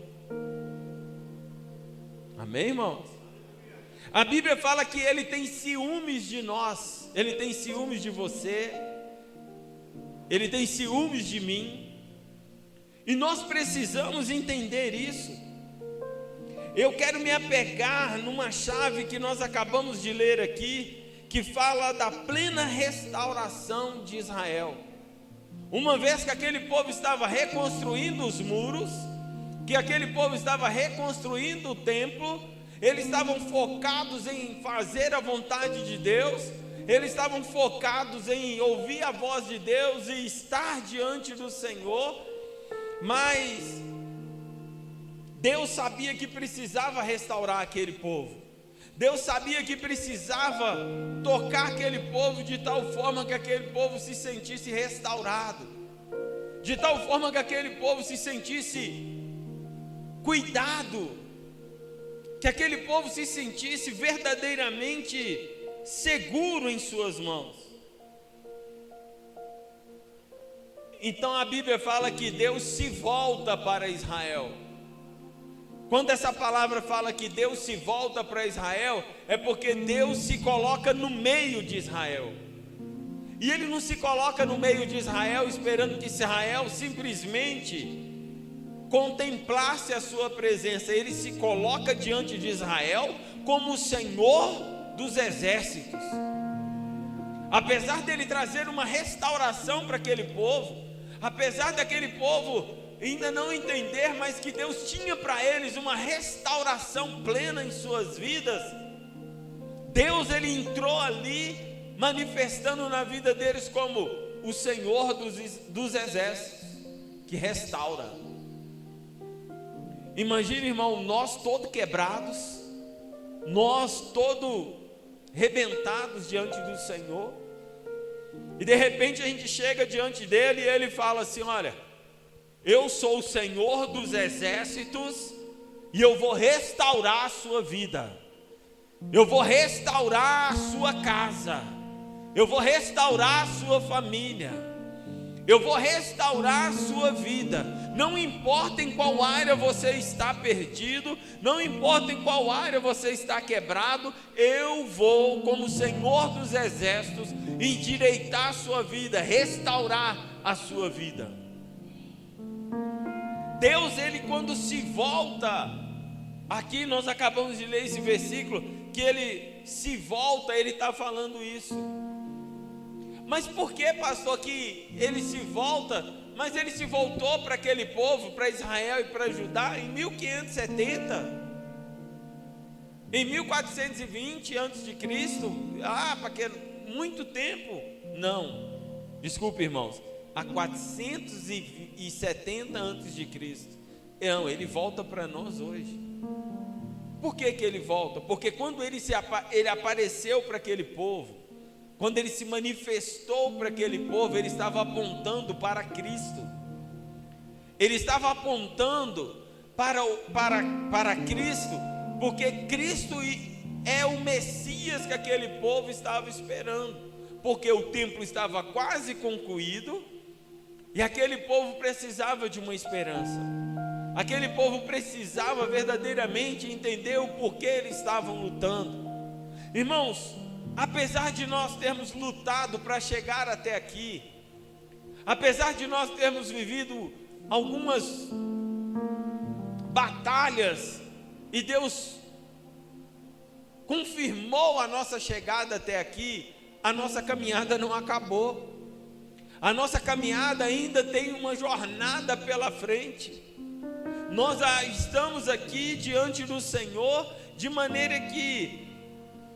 Amém, irmãos? A Bíblia fala que Ele tem ciúmes de nós, Ele tem ciúmes de você, Ele tem ciúmes de mim, e nós precisamos entender isso. Eu quero me apegar numa chave que nós acabamos de ler aqui, que fala da plena restauração de Israel. Uma vez que aquele povo estava reconstruindo os muros, que aquele povo estava reconstruindo o templo, eles estavam focados em fazer a vontade de Deus, eles estavam focados em ouvir a voz de Deus e estar diante do Senhor, mas Deus sabia que precisava restaurar aquele povo. Deus sabia que precisava tocar aquele povo de tal forma que aquele povo se sentisse restaurado, de tal forma que aquele povo se sentisse cuidado, que aquele povo se sentisse verdadeiramente seguro em suas mãos. Então a Bíblia fala que Deus se volta para Israel. Quando essa palavra fala que Deus se volta para Israel, é porque Deus se coloca no meio de Israel. E Ele não se coloca no meio de Israel esperando que Israel simplesmente contemplasse a sua presença. Ele se coloca diante de Israel como o Senhor dos exércitos. Apesar dele trazer uma restauração para aquele povo, apesar daquele povo ainda não entender, mas que Deus tinha para eles uma restauração plena em suas vidas, Deus, Ele entrou ali manifestando na vida deles como o Senhor dos exércitos, que restaura. Imagina, irmão, nós todos quebrados, nós todos rebentados diante do Senhor, e de repente a gente chega diante dele e ele fala assim: olha, eu sou o Senhor dos exércitos e eu vou restaurar a sua vida, eu vou restaurar a sua casa, eu vou restaurar a sua família, eu vou restaurar a sua vida. Não importa em qual área você está perdido, não importa em qual área você está quebrado, eu vou, como Senhor dos exércitos, endireitar a sua vida, restaurar a sua vida. Deus, Ele quando se volta, aqui nós acabamos de ler esse versículo, que Ele se volta, Ele está falando isso. Mas por que, pastor, que Ele se volta? Mas Ele se voltou para aquele povo, para Israel e para Judá em 1570, em 1420 a.C., para muito tempo? Não, desculpe, irmãos, há 470 a.C. Não, Ele volta para nós hoje. Por que Ele volta? Porque quando Ele apareceu para aquele povo, quando Ele se manifestou para aquele povo, Ele estava apontando para Cristo. Ele estava apontando para Cristo, porque Cristo é o Messias que aquele povo estava esperando, porque o templo estava quase concluído e aquele povo precisava de uma esperança. Aquele povo precisava verdadeiramente entender o porquê eles estavam lutando. Irmãos, apesar de nós termos lutado para chegar até aqui, apesar de nós termos vivido algumas batalhas, e Deus confirmou a nossa chegada até aqui, a nossa caminhada não acabou. A nossa caminhada ainda tem uma jornada pela frente. Nós estamos aqui diante do Senhor, de maneira que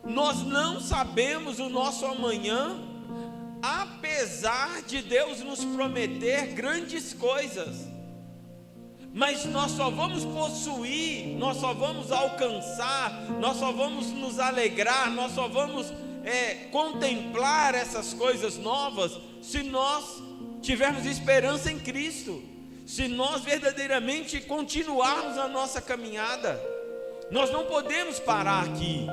nós não sabemos o nosso amanhã, apesar de Deus nos prometer grandes coisas. Mas nós só vamos possuir, nós só vamos alcançar, nós só vamos nos alegrar, nós só vamos contemplar essas coisas novas, se nós tivermos esperança em Cristo, se nós verdadeiramente continuarmos a nossa caminhada. Nós não podemos parar aqui,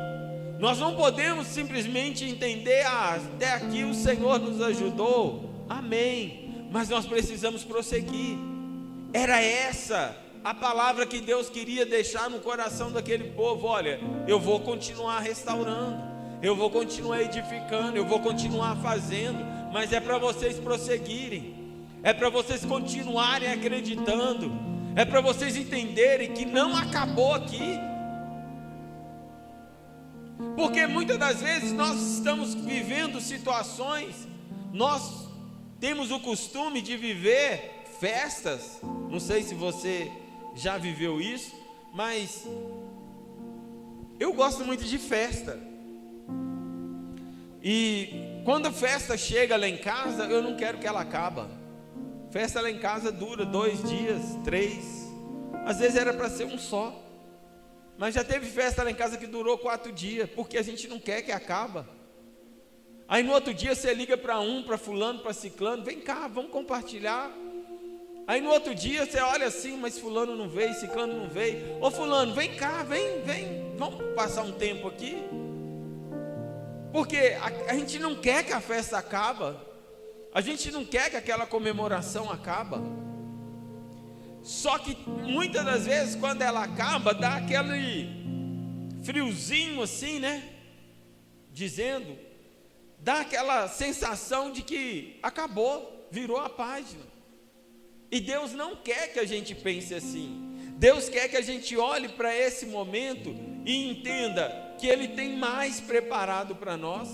nós não podemos simplesmente entender, até aqui o Senhor nos ajudou, amém, mas nós precisamos prosseguir. Era essa a palavra que Deus queria deixar no coração daquele povo: olha, eu vou continuar restaurando, eu vou continuar edificando, eu vou continuar fazendo, mas é para vocês prosseguirem, é para vocês continuarem acreditando, é para vocês entenderem que não acabou aqui. Porque muitas das vezes nós estamos vivendo situações, nós temos o costume de viver festas. Não sei se você já viveu isso, mas eu gosto muito de festa. E quando a festa chega lá em casa, eu não quero que ela acabe. Festa lá em casa dura 2 dias, 3, às vezes era para ser um só. Mas já teve festa lá em casa que durou 4 dias, porque a gente não quer que acabe. Aí no outro dia você liga para para fulano, para ciclano: vem cá, vamos compartilhar. Aí no outro dia você olha assim: mas fulano não veio, ciclano não veio. Ô fulano, vem cá, vem, vamos passar um tempo aqui. Porque a gente não quer que a festa acabe, a gente não quer que aquela comemoração acabe. Só que muitas das vezes, quando ela acaba, dá aquele friozinho assim, né? Dizendo, dá aquela sensação de que acabou, virou a página. E Deus não quer que a gente pense assim. Deus quer que a gente olhe para esse momento e entenda que Ele tem mais preparado para nós.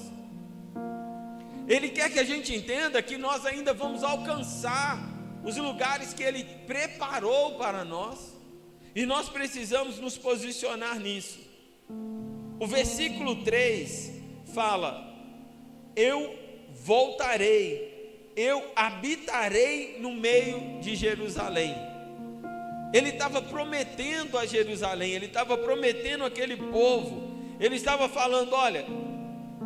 Ele quer que a gente entenda que nós ainda vamos alcançar os lugares que Ele preparou para nós, e nós precisamos nos posicionar nisso. O versículo 3 fala: eu voltarei, eu habitarei no meio de Jerusalém. Ele estava prometendo a Jerusalém, ele estava prometendo àquele povo, ele estava falando: olha,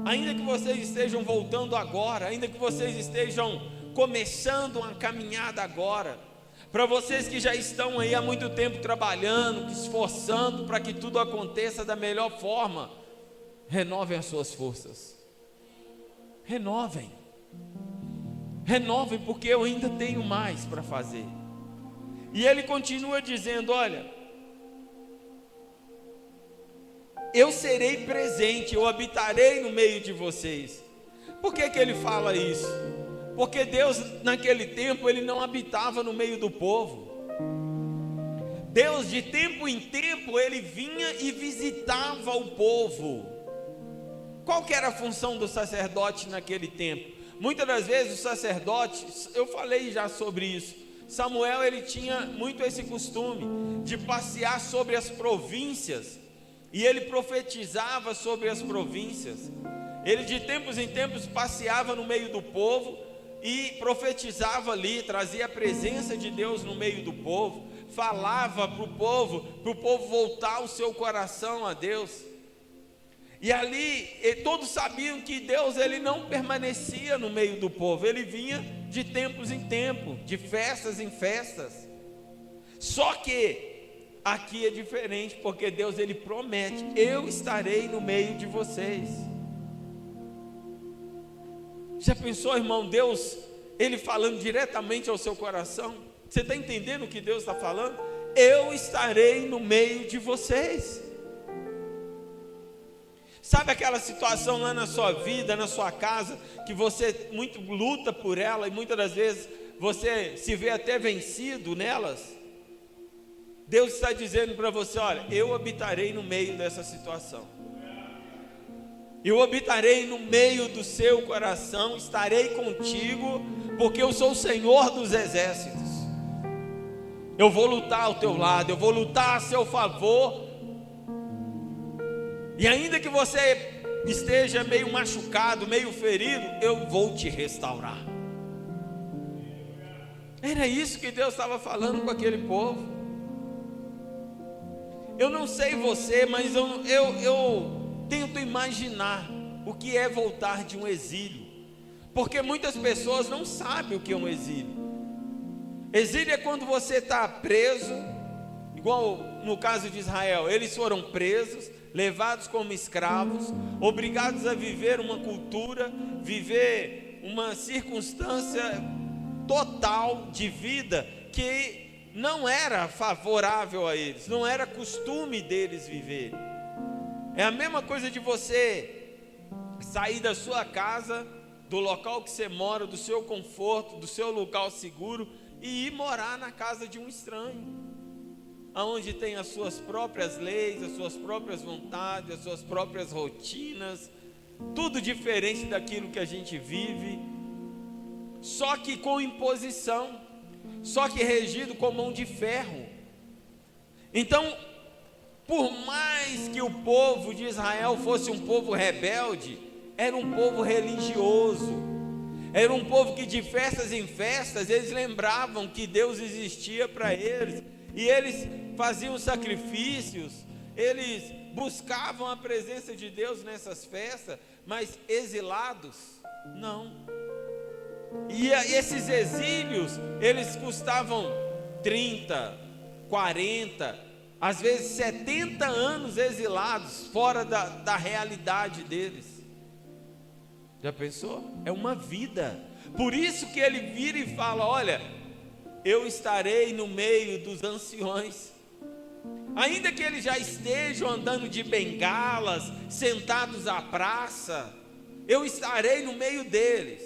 ainda que vocês estejam voltando agora, ainda que vocês estejam começando uma caminhada agora, para vocês que já estão aí há muito tempo trabalhando, esforçando para que tudo aconteça da melhor forma, renovem as suas forças, renovem, porque eu ainda tenho mais para fazer. E ele continua dizendo: olha, eu serei presente, eu habitarei no meio de vocês. Por que ele fala isso? Porque Deus naquele tempo Ele não habitava no meio do povo. Deus de tempo em tempo Ele vinha e visitava o povo. Qual que era a função do sacerdote naquele tempo? Muitas das vezes o sacerdote, eu falei já sobre isso, Samuel ele tinha muito esse costume de passear sobre as províncias, e ele profetizava sobre as províncias. Ele de tempos em tempos passeava no meio do povo e profetizava ali, trazia a presença de Deus no meio do povo, falava para o povo voltar o seu coração a Deus. E ali todos sabiam que Deus ele não permanecia no meio do povo, ele vinha de tempos em tempos, de festas em festas. Só que aqui é diferente, porque Deus ele promete: eu estarei no meio de vocês. Já pensou, irmão, Deus, Ele falando diretamente ao seu coração? Você está entendendo o que Deus está falando? Eu estarei no meio de vocês. Sabe aquela situação lá na sua vida, na sua casa, que você muito luta por ela, e muitas das vezes você se vê até vencido nelas? Deus está dizendo para você: olha, eu habitarei no meio dessa situação. Eu habitarei no meio do seu coração, estarei contigo, porque eu sou o Senhor dos exércitos. Eu vou lutar ao teu lado, eu vou lutar a seu favor. E ainda que você esteja meio machucado, meio ferido, eu vou te restaurar. Era isso que Deus estava falando com aquele povo. Eu não sei você, mas eu tento imaginar o que é voltar de um exílio, porque muitas pessoas não sabem o que é um exílio. Exílio é quando você está preso, igual no caso de Israel, eles foram presos, levados como escravos, obrigados a viver uma cultura, viver uma circunstância total de vida que não era favorável a eles, não era costume deles viver. É a mesma coisa de você sair da sua casa, do local que você mora, do seu conforto, do seu local seguro, e ir morar na casa de um estranho, aonde tem as suas próprias leis, as suas próprias vontades, as suas próprias rotinas, tudo diferente daquilo que a gente vive, só que com imposição, só que regido com mão de ferro. Então, por mais que o povo de Israel fosse um povo rebelde, era um povo religioso, era um povo que de festas em festas eles lembravam que Deus existia para eles, e eles faziam sacrifícios, eles buscavam a presença de Deus nessas festas, mas exilados, não. E esses exílios, eles custavam 30, 40, às vezes 70 anos exilados, fora da realidade deles. Já pensou? É uma vida. Por isso que ele vira e fala: olha, eu estarei no meio dos anciões. Ainda que eles já estejam andando de bengalas, sentados à praça, eu estarei no meio deles.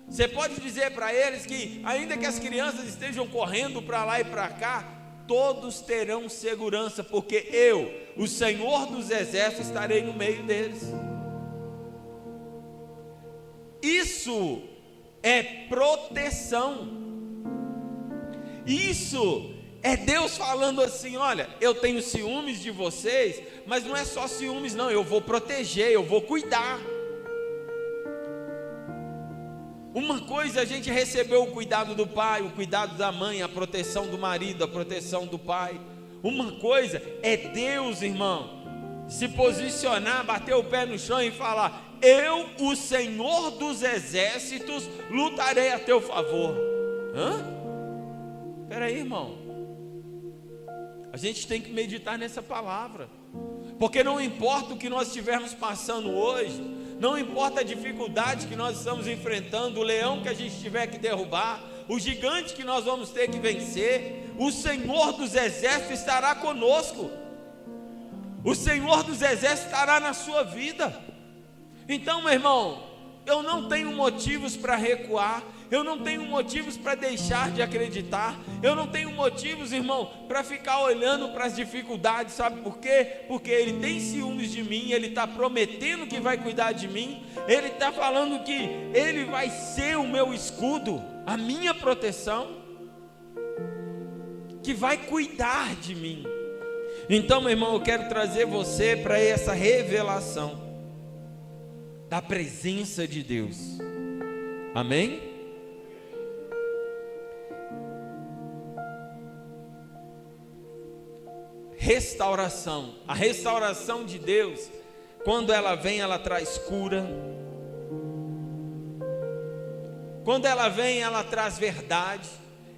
Você pode dizer para eles que, ainda que as crianças estejam correndo para lá e para cá, todos terão segurança, porque eu, o Senhor dos exércitos, estarei no meio deles. Isso é proteção. Isso é Deus falando assim: olha, eu tenho ciúmes de vocês, mas não é só ciúmes não, eu vou proteger, eu vou cuidar. Uma coisa, a gente recebeu o cuidado do pai, o cuidado da mãe, a proteção do marido, a proteção do pai. Uma coisa é Deus, irmão, se posicionar, bater o pé no chão e falar: eu, o Senhor dos exércitos, lutarei a teu favor. Espera aí, irmão, a gente tem que meditar nessa palavra, porque não importa o que nós estivermos passando hoje, não importa a dificuldade que nós estamos enfrentando, o leão que a gente tiver que derrubar, o gigante que nós vamos ter que vencer, o Senhor dos exércitos estará conosco. O Senhor dos exércitos estará na sua vida. Então, meu irmão, eu não tenho motivos para recuar, eu não tenho motivos para deixar de acreditar, eu não tenho motivos, irmão, para ficar olhando para as dificuldades. Sabe por quê? Porque Ele tem ciúmes de mim, Ele está prometendo que vai cuidar de mim, Ele está falando que Ele vai ser o meu escudo, a minha proteção, que vai cuidar de mim. Então, meu irmão, eu quero trazer você para essa revelação da presença de Deus. Amém? Restauração. A restauração de Deus, quando ela vem, ela traz cura. Quando ela vem, ela traz verdade.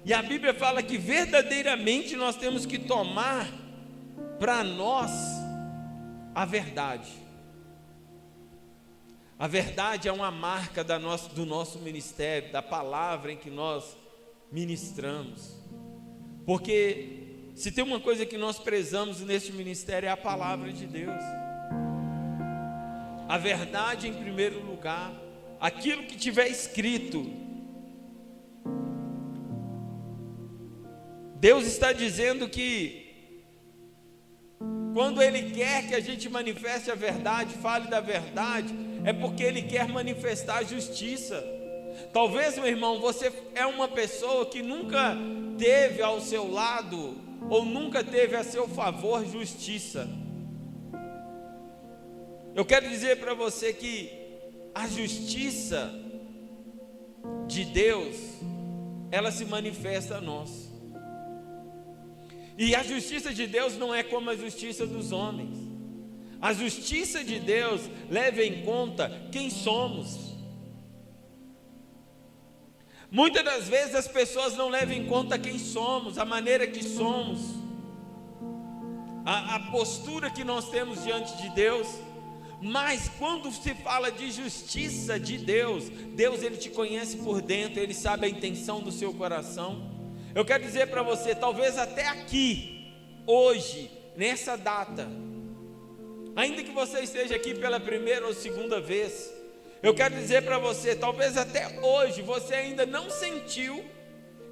E a Bíblia fala que verdadeiramente nós temos que tomar para nós a verdade. A verdade é uma marca do nosso ministério, da palavra em que nós ministramos. Porque se tem uma coisa que nós prezamos neste ministério, é a palavra de Deus. A verdade em primeiro lugar, aquilo que tiver escrito. Deus está dizendo que Quando Ele quer que a gente manifeste a verdade, fale da verdade, é porque Ele quer manifestar a justiça. Talvez, meu irmão, você é uma pessoa que nunca teve ao seu lado, ou nunca teve a seu favor justiça. Eu quero dizer para você que a justiça de Deus, ela se manifesta a nós. E a justiça de Deus não é como a justiça dos homens. A justiça de Deus leva em conta quem somos. Muitas das vezes as pessoas não levam em conta quem somos, a maneira que somos, a postura que nós temos diante de Deus. Mas quando se fala de justiça de Deus, Deus, Ele te conhece por dentro, Ele sabe a intenção do seu coração. Eu quero dizer para você, talvez até aqui, hoje, nessa data, ainda que você esteja aqui pela primeira ou segunda vez, eu quero dizer para você, talvez até hoje você ainda não sentiu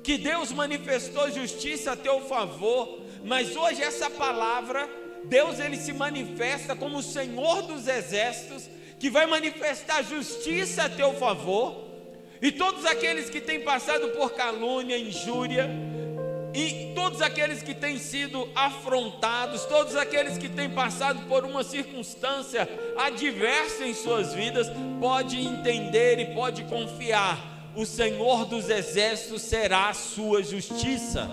que Deus manifestou justiça a teu favor, mas hoje essa palavra, Deus, Ele se manifesta como o Senhor dos exércitos, que vai manifestar justiça a teu favor. E todos aqueles que têm passado por calúnia, injúria, e todos aqueles que têm sido afrontados, todos aqueles que têm passado por uma circunstância adversa em suas vidas, pode entender e pode confiar: o Senhor dos exércitos será a sua justiça.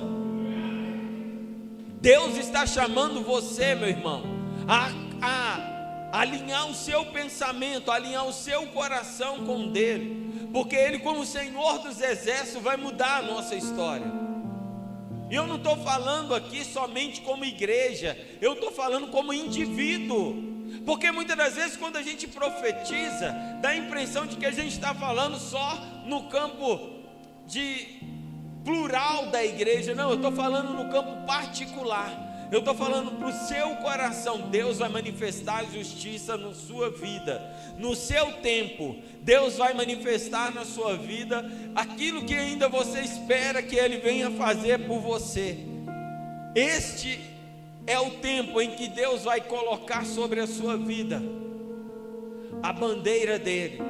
Deus está chamando você, meu irmão, a alinhar o seu pensamento, a alinhar o seu coração com o dele, porque Ele, como Senhor dos exércitos, vai mudar a nossa história. E eu não estou falando aqui somente como igreja, eu estou falando como indivíduo, porque muitas das vezes quando a gente profetiza, dá a impressão de que a gente está falando só no campo de plural da igreja. Não, eu estou falando no campo particular. Eu estou falando para o seu coração. Deus vai manifestar justiça na sua vida, no seu tempo. Deus vai manifestar na sua vida aquilo que ainda você espera que Ele venha fazer por você. Este é o tempo em que Deus vai colocar sobre a sua vida a bandeira dEle.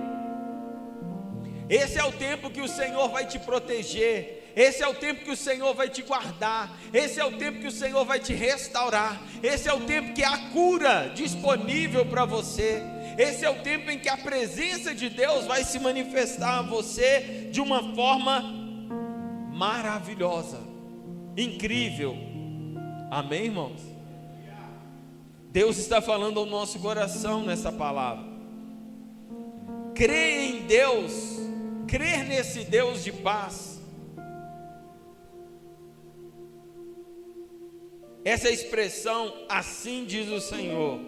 Esse é o tempo que o Senhor vai te proteger. Esse é o tempo que o Senhor vai te guardar. Esse é o tempo que o Senhor vai te restaurar. Esse é o tempo que há cura disponível para você. Esse é o tempo em que a presença de Deus vai se manifestar a você de uma forma maravilhosa, incrível. Amém, irmãos? Deus está falando ao nosso coração nessa palavra. Crer em Deus, crer nesse Deus de paz. Essa expressão, assim diz o Senhor,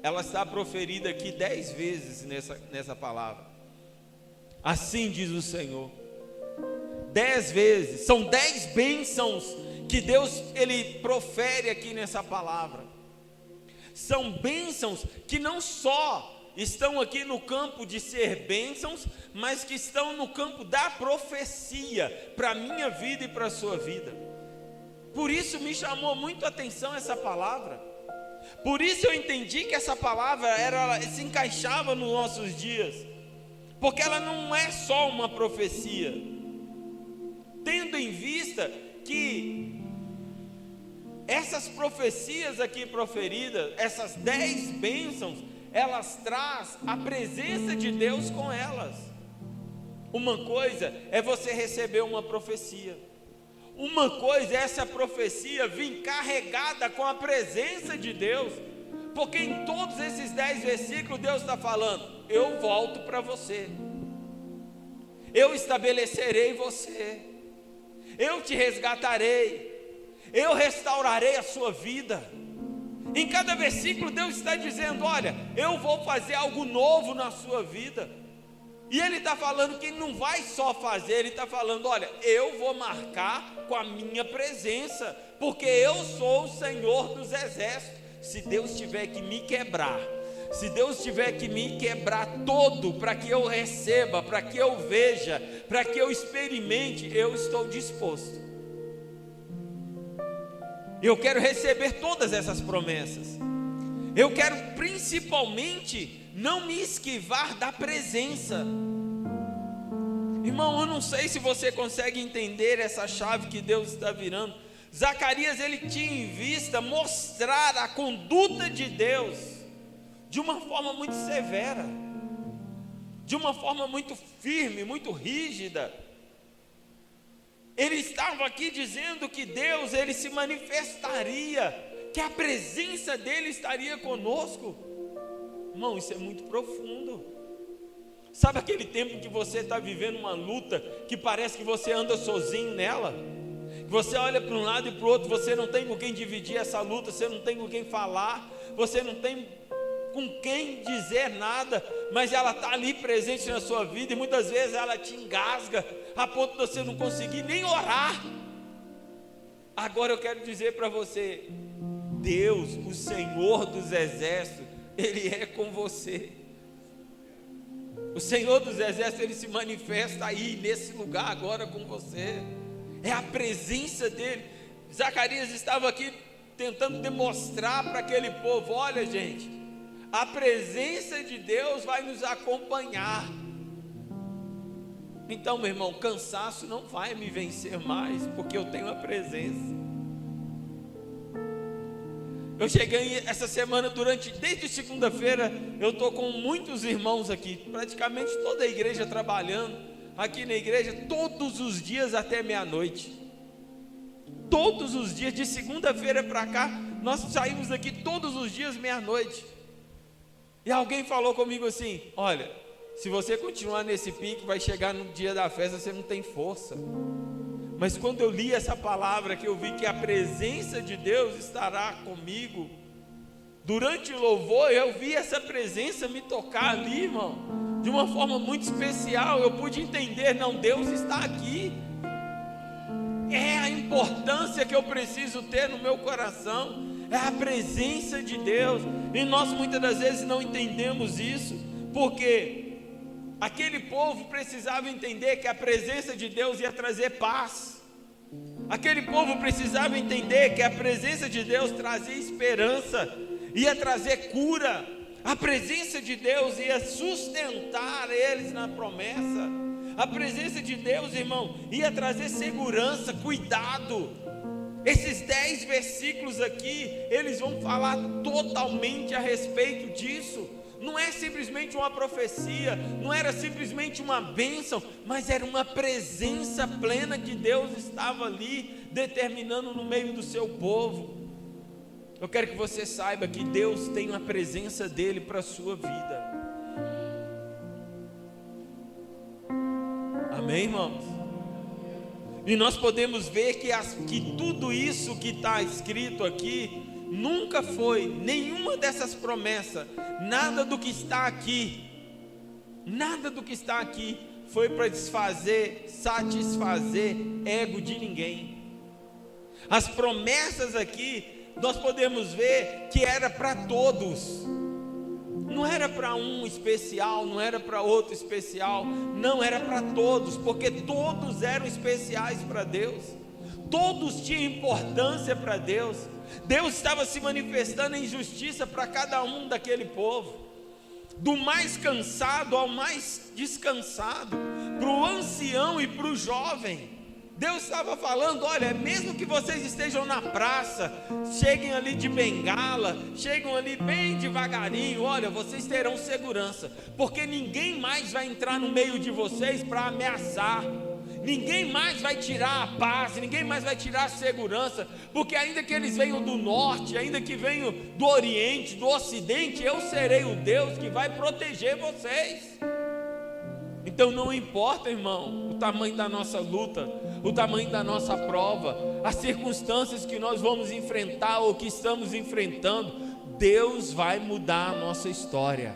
ela está proferida aqui 10 vezes nessa palavra. Assim diz o Senhor. 10 vezes, são 10 bênçãos que Deus, Ele profere aqui nessa palavra. São bênçãos que não só estão aqui no campo de ser bênçãos, mas que estão no campo da profecia, para a minha vida e para a sua vida. Por isso me chamou muito a atenção essa palavra. Por isso eu entendi que essa palavra se encaixava nos nossos dias, porque ela não é só uma profecia, tendo em vista que essas profecias aqui proferidas, essas 10 bênçãos, elas trazem a presença de Deus com elas. Uma coisa é você receber uma profecia, uma coisa é essa profecia vir carregada com a presença de Deus, porque em todos esses 10 versículos Deus está falando: eu volto para você, eu estabelecerei você, eu te resgatarei, eu restaurarei a sua vida. Em cada versículo Deus está dizendo: olha, eu vou fazer algo novo na sua vida. E Ele está falando que não vai só fazer, Ele está falando: olha, eu vou marcar com a minha presença, porque eu sou o Senhor dos exércitos. Se Deus tiver que me quebrar, se Deus tiver que me quebrar todo, para que eu receba, para que eu veja, para que eu experimente, eu estou disposto. Eu quero receber todas essas promessas. Eu quero principalmente não me esquivar da presença. Irmão, eu não sei se você consegue entender essa chave que Deus está virando. Zacarias, ele tinha em vista mostrar a conduta de Deus de uma forma muito severa, de uma forma muito firme, muito rígida. Ele estava aqui dizendo que Deus, ele se manifestaria, que a presença dele estaria conosco. Irmão, isso é muito profundo. Sabe aquele tempo que você está vivendo uma luta, que parece que você anda sozinho nela? Você olha para um lado e para o outro, você não tem com quem dividir essa luta, você não tem com quem falar, você não tem com quem dizer nada, mas ela está ali presente na sua vida, e muitas vezes ela te engasga, a ponto de você não conseguir nem orar. Agora eu quero dizer para você, Deus, o Senhor dos exércitos, Ele é com você. O Senhor dos exércitos, Ele se manifesta aí, nesse lugar agora com você. É a presença dEle. Zacarias estava aqui tentando demonstrar para aquele povo, olha gente, a presença de Deus vai nos acompanhar. Então, meu irmão, cansaço não vai me vencer mais, porque eu tenho a presença. Eu cheguei essa semana, desde segunda-feira, eu estou com muitos irmãos aqui, praticamente toda a igreja trabalhando, aqui na igreja, todos os dias até meia-noite. Todos os dias, de segunda-feira para cá, nós saímos daqui todos os dias meia-noite. E alguém falou comigo assim, olha, se você continuar nesse pique, vai chegar no dia da festa, você não tem força. Mas quando eu li essa palavra, que eu vi que a presença de Deus estará comigo, durante o louvor, eu vi essa presença me tocar ali, irmão, de uma forma muito especial. Eu pude entender, não, Deus está aqui. É a importância que eu preciso ter no meu coração, é a presença de Deus. E nós muitas das vezes não entendemos isso, porque aquele povo precisava entender que a presença de Deus ia trazer paz. Aquele povo precisava entender que a presença de Deus trazia esperança, ia trazer cura. A presença de Deus ia sustentar eles na promessa. A presença de Deus, irmão, ia trazer segurança, cuidado. Esses 10 versículos aqui, eles vão falar totalmente a respeito disso. Não é simplesmente uma profecia, não era simplesmente uma bênção, mas era uma presença plena que Deus estava ali determinando no meio do seu povo. Eu quero que você saiba que Deus tem a presença dele para a sua vida. Amém, irmãos? E nós podemos ver que tudo isso que está escrito aqui nunca foi, nenhuma dessas promessas, nada do que está aqui foi para satisfazer ego de ninguém. As promessas aqui, nós podemos ver que era para todos, não era para um especial, não era para outro especial, não, era para todos, porque todos eram especiais para Deus, todos tinham importância para Deus. Deus estava se manifestando em justiça para cada um daquele povo, do mais cansado ao mais descansado, para o ancião e para o jovem. Deus estava falando, olha, mesmo que vocês estejam na praça, cheguem ali de bengala, chegam ali bem devagarinho, olha, vocês terão segurança, porque ninguém mais vai entrar no meio de vocês para ameaçar. Ninguém mais vai tirar a paz, ninguém mais vai tirar a segurança, porque ainda que eles venham do norte, ainda que venham do oriente, do ocidente, eu serei o Deus que vai proteger vocês. Então não importa, irmão, o tamanho da nossa luta, o tamanho da nossa prova, as circunstâncias que nós vamos enfrentar ou que estamos enfrentando, Deus vai mudar a nossa história.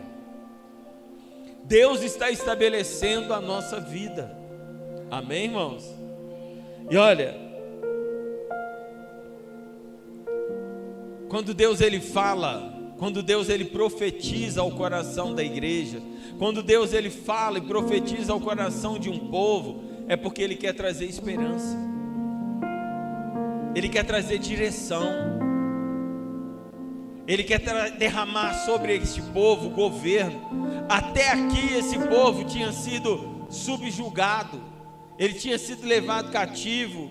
Deus está estabelecendo a nossa vida. Amém, irmãos? E olha, quando Deus ele fala, quando Deus ele profetiza ao coração da igreja, quando Deus ele fala e profetiza ao coração de um povo, é porque ele quer trazer esperança. Ele quer trazer direção. Ele quer derramar sobre este povo governo. Até aqui esse povo tinha sido subjugado, ele tinha sido levado cativo,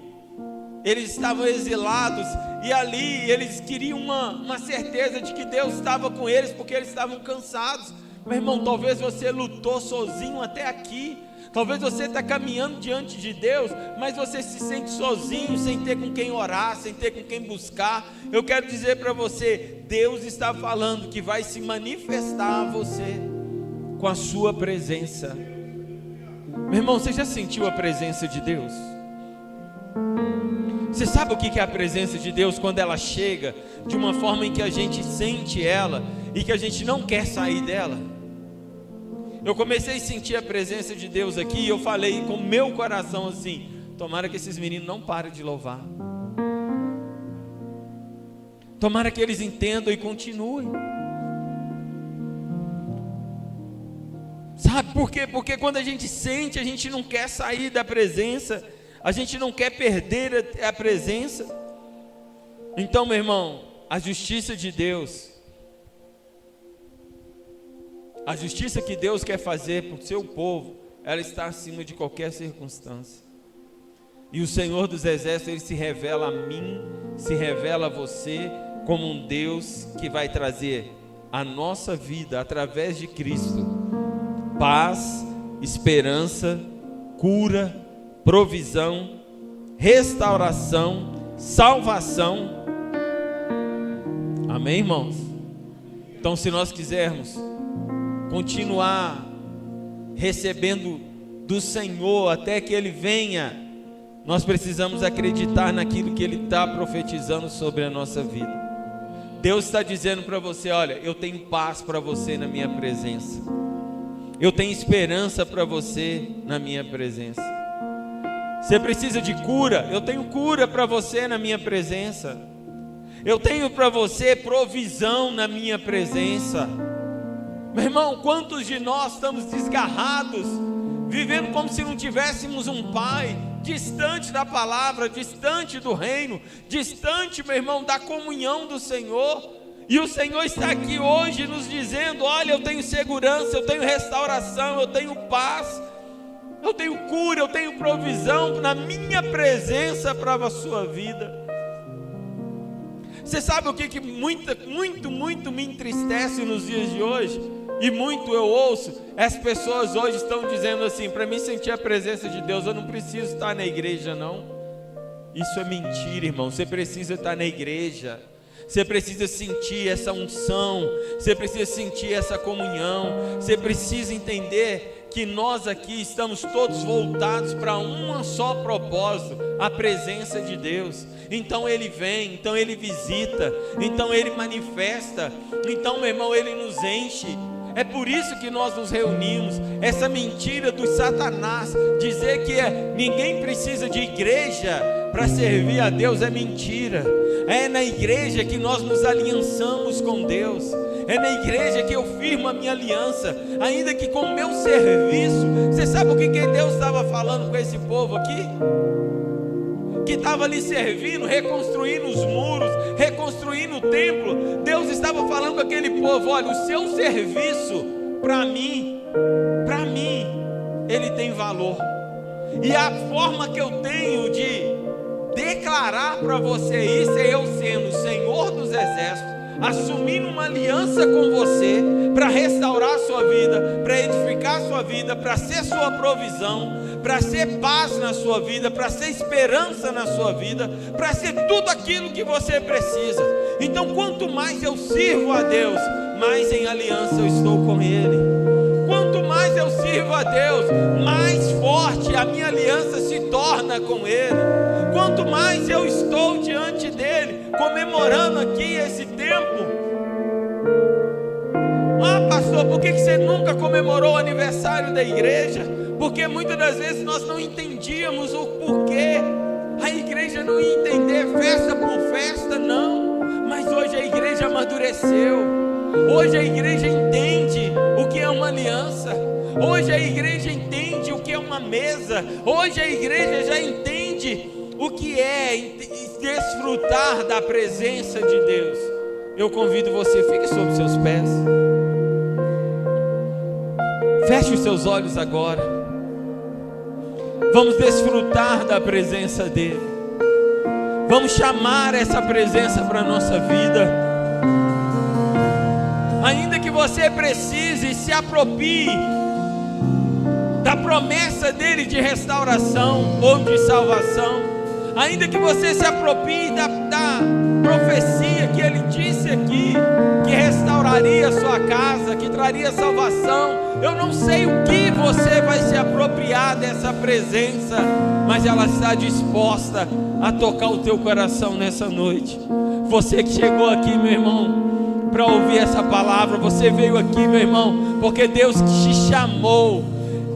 eles estavam exilados, e ali eles queriam uma certeza de que Deus estava com eles, porque eles estavam cansados. Meu irmão, talvez você lutou sozinho até aqui, talvez você está caminhando diante de Deus, mas você se sente sozinho, sem ter com quem orar, sem ter com quem buscar. Eu quero dizer para você, Deus está falando que vai se manifestar a você com a sua presença. Meu irmão, você já sentiu a presença de Deus? Você sabe o que é a presença de Deus quando ela chega de uma forma em que a gente sente ela e que a gente não quer sair dela? Eu comecei a sentir a presença de Deus aqui e eu falei com o meu coração assim: tomara que esses meninos não parem de louvar, tomara que eles entendam e continuem. Sabe por quê? Porque quando a gente sente, a gente não quer sair da presença, a gente não quer perder a presença. Então, meu irmão, a justiça de Deus, a justiça que Deus quer fazer para o seu povo, ela está acima de qualquer circunstância. E o Senhor dos Exércitos, Ele se revela a mim, se revela a você, como um Deus que vai trazer a nossa vida, através de Cristo, paz, esperança, cura, provisão, restauração, salvação. Amém, irmãos? Então, se nós quisermos continuar recebendo do Senhor até que Ele venha, nós precisamos acreditar naquilo que Ele está profetizando sobre a nossa vida. Deus está dizendo para você: olha, eu tenho paz para você na minha presença, eu tenho esperança para você na minha presença. Você precisa de cura? Eu tenho cura para você na minha presença. Eu tenho para você provisão na minha presença. Meu irmão, quantos de nós estamos desgarrados, vivendo como se não tivéssemos um pai, distante da palavra, distante do reino, distante, meu irmão, da comunhão do Senhor. E o Senhor está aqui hoje nos dizendo: olha, eu tenho segurança, eu tenho restauração, eu tenho paz, eu tenho cura, eu tenho provisão na minha presença para a sua vida. Você sabe o que muito me entristece nos dias de hoje? E muito eu ouço, as pessoas hoje estão dizendo assim: para mim sentir a presença de Deus, eu não preciso estar na igreja não. Isso é mentira, irmão. Você precisa estar na igreja, você precisa sentir essa unção, você precisa sentir essa comunhão, você precisa entender que nós aqui estamos todos voltados para um só propósito: a presença de Deus. Então Ele vem, então Ele visita, então Ele manifesta, então, meu irmão, Ele nos enche. É por isso que nós nos reunimos. Essa mentira do Satanás, dizer que ninguém precisa de igreja para servir a Deus, é mentira. É na igreja que nós nos aliançamos com Deus, é na igreja que eu firmo a minha aliança, ainda que com o meu serviço. Você sabe o que Deus estava falando com esse povo aqui? Que estava ali servindo, reconstruindo os muros, reconstruindo o templo. Deus estava falando com aquele povo: olha, o seu serviço para mim, ele tem valor. E a forma que eu tenho de declarar para você isso é eu sendo o Senhor dos Exércitos, assumindo uma aliança com você para restaurar a sua vida, para edificar a sua vida, para ser sua provisão, para ser paz na sua vida, para ser esperança na sua vida, para ser tudo aquilo que você precisa. Então, quanto mais eu sirvo a Deus, mais em aliança eu estou com Ele. Quanto mais eu sirvo a Deus, mais forte a minha aliança se torna com Ele. Quanto mais eu estou diante dEle, comemorando aqui esse tempo. Ah, pastor, por que você nunca comemorou o aniversário da igreja? Porque muitas das vezes nós não entendíamos o porquê. A igreja não ia entender festa por festa, não. Mas hoje a igreja amadureceu. Hoje a igreja entende o que é uma aliança. Hoje a igreja entende o que é uma mesa. Hoje a igreja já entende o que é desfrutar da presença de Deus, eu convido você, fique sobre seus pés. Feche os seus olhos agora. Vamos desfrutar da presença dEle. Vamos chamar essa presença para a nossa vida. Ainda que você precise, se aproprie da promessa dEle de restauração ou de salvação. Ainda que você se aproprie da profecia que Ele disse aqui, que restauraria a sua casa, que traria salvação. Eu não sei o que você vai se apropriar dessa presença, mas ela está disposta a tocar o teu coração nessa noite. Você que chegou aqui, meu irmão, para ouvir essa palavra, você veio aqui, meu irmão, porque Deus te chamou.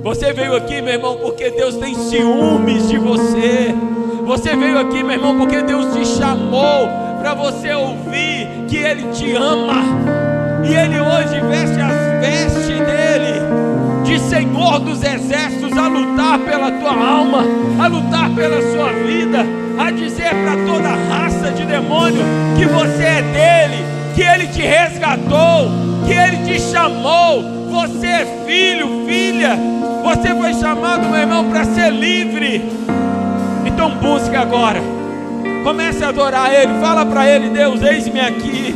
Você veio aqui, meu irmão, porque Deus tem ciúmes de você. Você veio aqui, meu irmão, porque Deus te chamou para você ouvir que Ele te ama. E Ele hoje veste as vestes dEle, de Senhor dos Exércitos, a lutar pela tua alma, a lutar pela sua vida, a dizer para toda raça de demônio que você é dEle, que Ele te resgatou, que Ele te chamou. Você é filho, filha. Você foi chamado, meu irmão, para ser livre. Então busque agora. Comece a adorar Ele. Fala para Ele: Deus, eis-me aqui.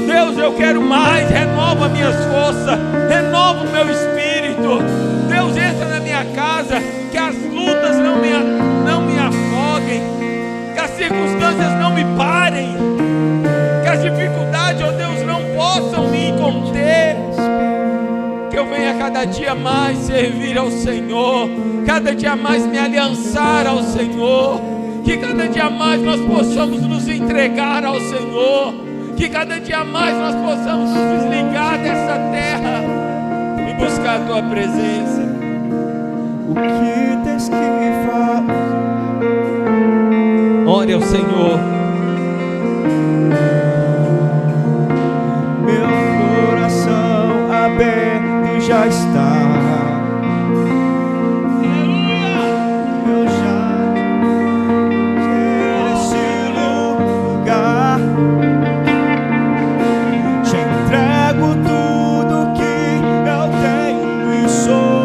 Deus, eu quero mais. Renova minhas forças, renova o meu espírito. Deus, entra na minha casa, que as lutas não me afoguem, que as circunstâncias não me parem, que as dificuldades, ó Deus, não possam me conter. Que eu venha cada dia mais servir ao Senhor, cada dia mais me aliançar ao Senhor, que cada dia mais nós possamos nos entregar ao Senhor, que cada dia mais nós possamos nos desligar dessa terra e buscar a Tua presença.
O que tens que fazer?
Ore ao Senhor.
Meu coração aberto já está. Eu já quero esse lugar. Te entrego tudo que eu tenho e sou,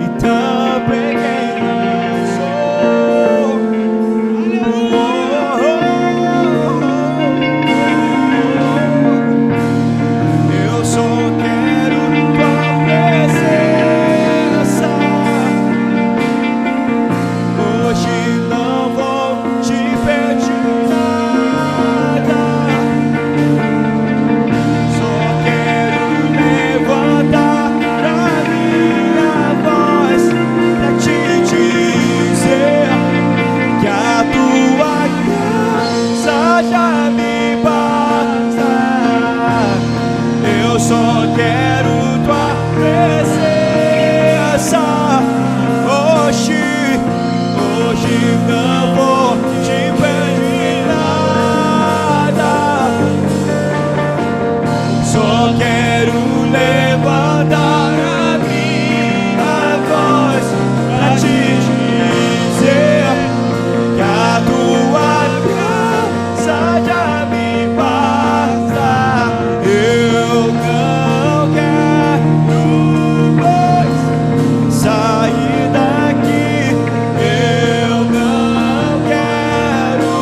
e também quem sou. Eu só quero tua presença. Hoje não vou te pedir nada, só quero levantar a minha voz pra te dizer que a tua graça já me basta. Eu só quero tua presença. Hoje não vou te pedir nada, só quero levantar a minha voz pra te dizer que a tua graça já me basta. Eu não quero mais sair daqui. Eu não quero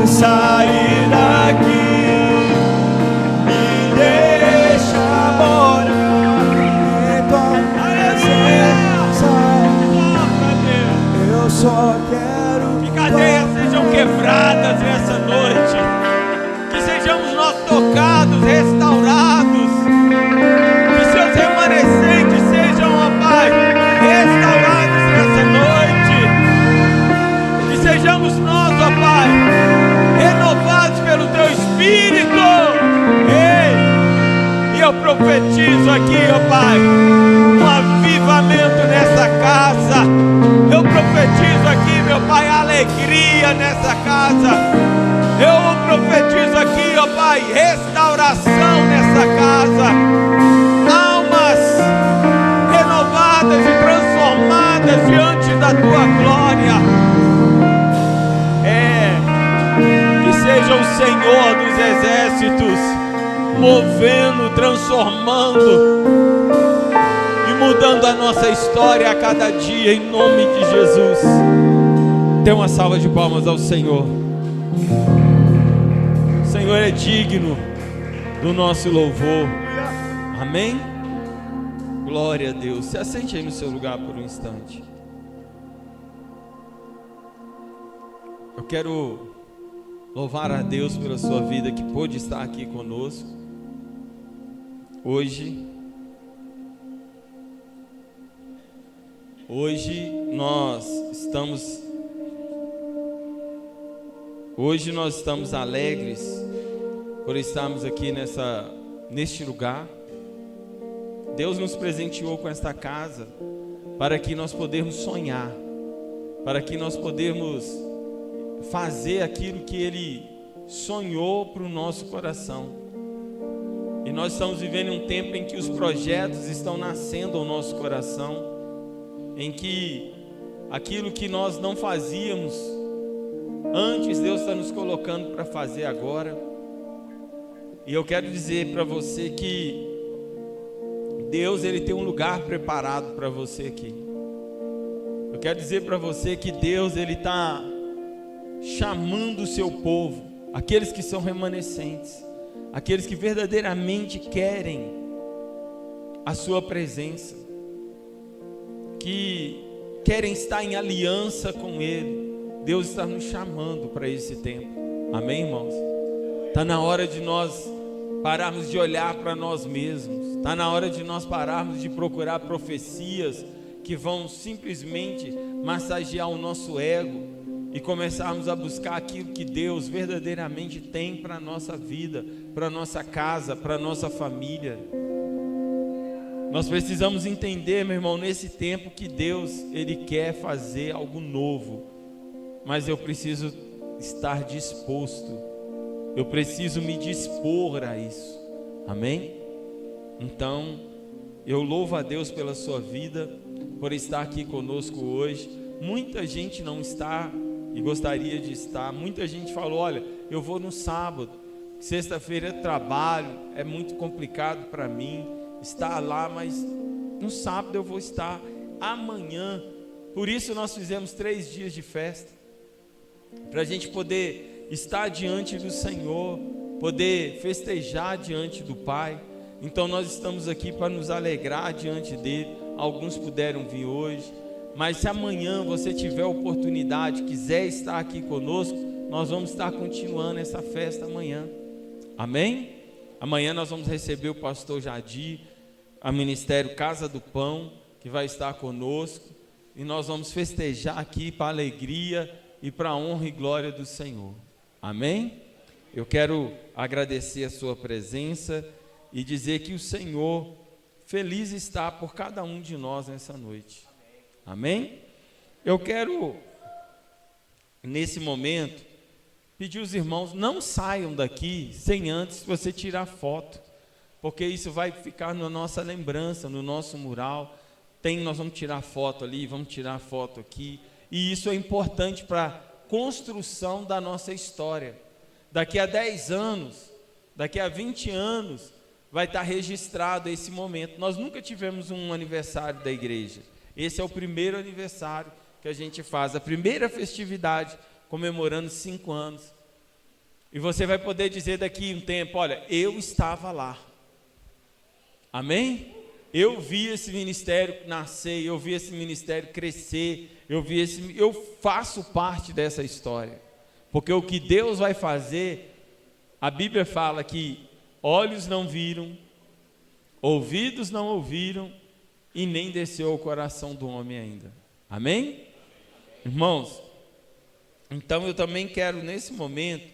sair daqui. Me deixa morar em tua presença. Eu só quero
Que cadeias sejam quebradas nessa noite, que sejamos nós tocados, restaurados, que seus remanescentes sejam, ó Pai, restaurados nessa noite, que sejamos nós, ó Pai, renovados pelo Teu Espírito. Ei, e eu profetizo aqui, ó Pai, um avivamento nessa casa. Eu profetizo aqui, meu Senhor dos exércitos, movendo, transformando e mudando a nossa história a cada dia, em nome de Jesus. Dê uma salva de palmas ao Senhor. O Senhor é digno do nosso louvor. Amém? Glória a Deus. Se assente aí no seu lugar por um instante. Eu quero louvar a Deus pela sua vida que pôde estar aqui conosco hoje. Hoje nós estamos alegres por estarmos aqui neste lugar. Deus nos presenteou com esta casa para que nós podermos sonhar, para que nós podermos fazer aquilo que Ele sonhou para o nosso coração. E nós estamos vivendo um tempo em que os projetos estão nascendo ao nosso coração, em que aquilo que nós não fazíamos antes, Deus está nos colocando para fazer agora. E eu quero dizer para você que Deus, Ele tem um lugar preparado para você aqui. Eu quero dizer para você que Deus, Ele está chamando o seu povo, aqueles que são remanescentes, aqueles que verdadeiramente querem a sua presença, que querem estar em aliança com Ele. Deus está nos chamando para esse tempo. Amém, irmãos? Está na hora de nós pararmos de olhar para nós mesmos. Está na hora de nós pararmos de procurar profecias que vão simplesmente massagear o nosso ego e começarmos a buscar aquilo que Deus verdadeiramente tem para a nossa vida, para a nossa casa, para a nossa família. Nós precisamos entender, meu irmão, nesse tempo que Deus, Ele quer fazer algo novo, mas eu preciso estar disposto, eu preciso me dispor a isso. Amém? Então, eu louvo a Deus pela sua vida, por estar aqui conosco hoje. Muita gente não está e gostaria de estar. Muita gente falou: olha, eu vou no sábado, sexta-feira é trabalho, é muito complicado para mim estar lá, mas no sábado eu vou estar. Amanhã, por isso nós fizemos 3 dias de festa, para a gente poder estar diante do Senhor, poder festejar diante do Pai. Então nós estamos aqui para nos alegrar diante dele. Alguns puderam vir hoje, mas se amanhã você tiver oportunidade, quiser estar aqui conosco, nós vamos estar continuando essa festa amanhã. Amém? Amanhã nós vamos receber o pastor Jadir, a Ministério Casa do Pão, que vai estar conosco, e nós vamos festejar aqui para a alegria e para a honra e glória do Senhor. Amém? Eu quero agradecer a sua presença e dizer que o Senhor feliz está por cada um de nós nessa noite. Amém? Eu quero, nesse momento, pedir os irmãos, não saiam daqui sem antes você tirar foto, porque isso vai ficar na nossa lembrança, no nosso mural. Nós vamos tirar foto ali, vamos tirar foto aqui, e isso é importante para a construção da nossa história. Daqui a 10 anos, daqui a 20 anos, vai estar registrado esse momento. Nós nunca tivemos um aniversário da igreja. Esse é o primeiro aniversário que a gente faz, a primeira festividade, comemorando 5 anos. E você vai poder dizer daqui um tempo: olha, eu estava lá. Amém? Eu vi esse ministério nascer, eu vi esse ministério crescer, eu faço parte dessa história. Porque o que Deus vai fazer, a Bíblia fala que olhos não viram, ouvidos não ouviram, e nem desceu ao coração do homem ainda. Amém? Irmãos, então eu também quero nesse momento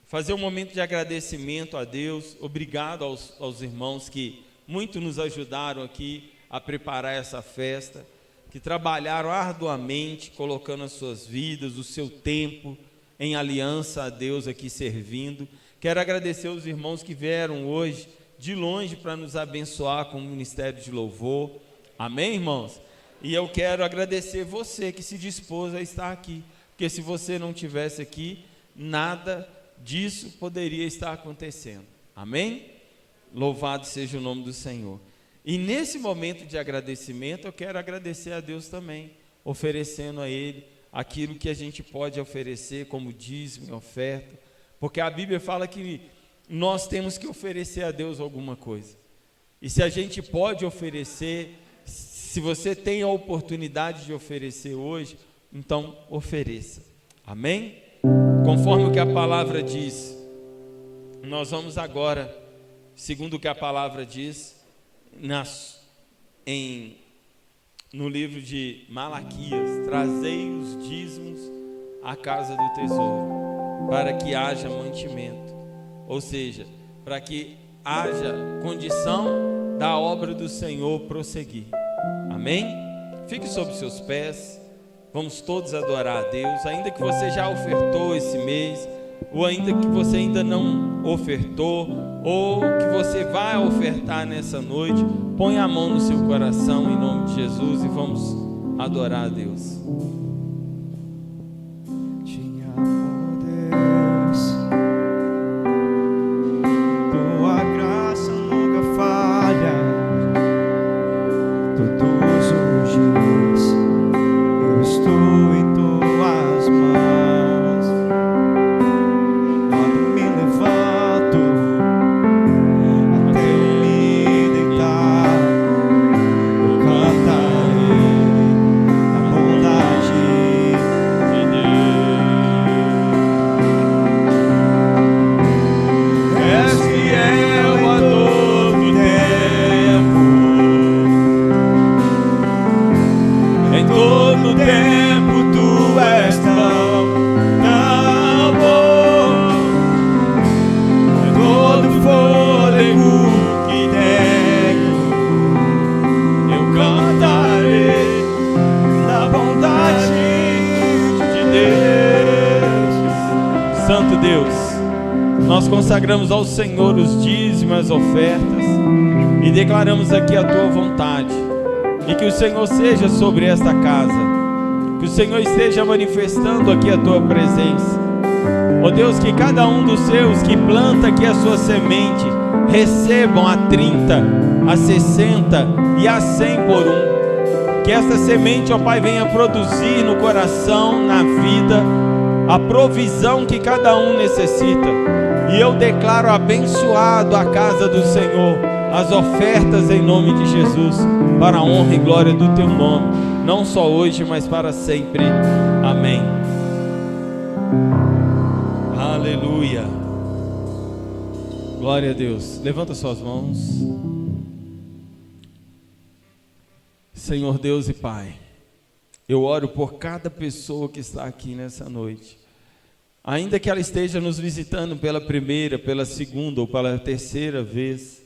fazer um momento de agradecimento a Deus. Obrigado aos irmãos que muito nos ajudaram aqui a preparar essa festa, que trabalharam arduamente, colocando as suas vidas, o seu tempo em aliança a Deus aqui servindo. Quero agradecer os irmãos que vieram hoje de longe para nos abençoar com o ministério de louvor. Amém, irmãos? E eu quero agradecer você que se dispôs a estar aqui, porque se você não estivesse aqui, nada disso poderia estar acontecendo. Amém? Louvado seja o nome do Senhor. E nesse momento de agradecimento, eu quero agradecer a Deus também, oferecendo a Ele aquilo que a gente pode oferecer como dízimo e oferta, porque a Bíblia fala que nós temos que oferecer a Deus alguma coisa. E se a gente pode oferecer, se você tem a oportunidade de oferecer hoje, então ofereça. Amém? Conforme o que a palavra diz, nós vamos agora, segundo o que a palavra diz, no livro de Malaquias: trazei os dízimos à casa do tesouro, para que haja mantimento, ou seja, para que haja condição da obra do Senhor prosseguir. Amém? Fique sobre os seus pés, vamos todos adorar a Deus, ainda que você já ofertou esse mês, ou ainda que você ainda não ofertou, ou que você vai ofertar nessa noite, põe a mão no seu coração em nome de Jesus e vamos adorar a Deus.
Te amo, Deus, tua graça nunca falha, todos os dias eu estou em tuas mãos, quando me levanto até me deitar, eu cantarei a bondade de Deus. És fiel a todo tempo, em todo tempo tu és tão bom. Em todo fôlego que tenho, eu cantarei da bondade de Deus.
Santo Deus, nós consagramos ao Senhor os dízimos, as ofertas, e declaramos aqui a tua vontade, e que o Senhor seja sobre esta casa, que o Senhor esteja manifestando aqui a tua presença. Ó Deus, que cada um dos seus que planta aqui a sua semente recebam a 30, a 60 e a 100 por um. Que esta semente, ó Pai, venha produzir no coração, na vida, a provisão que cada um necessita. E eu declaro abençoado a casa do Senhor, as ofertas em nome de Jesus, para a honra e glória do teu nome, não só hoje, mas para sempre. Amém. Aleluia. Glória a Deus. Levanta suas mãos. Senhor Deus e Pai, eu oro por cada pessoa que está aqui nessa noite, ainda que ela esteja nos visitando pela primeira, pela segunda ou pela terceira vez.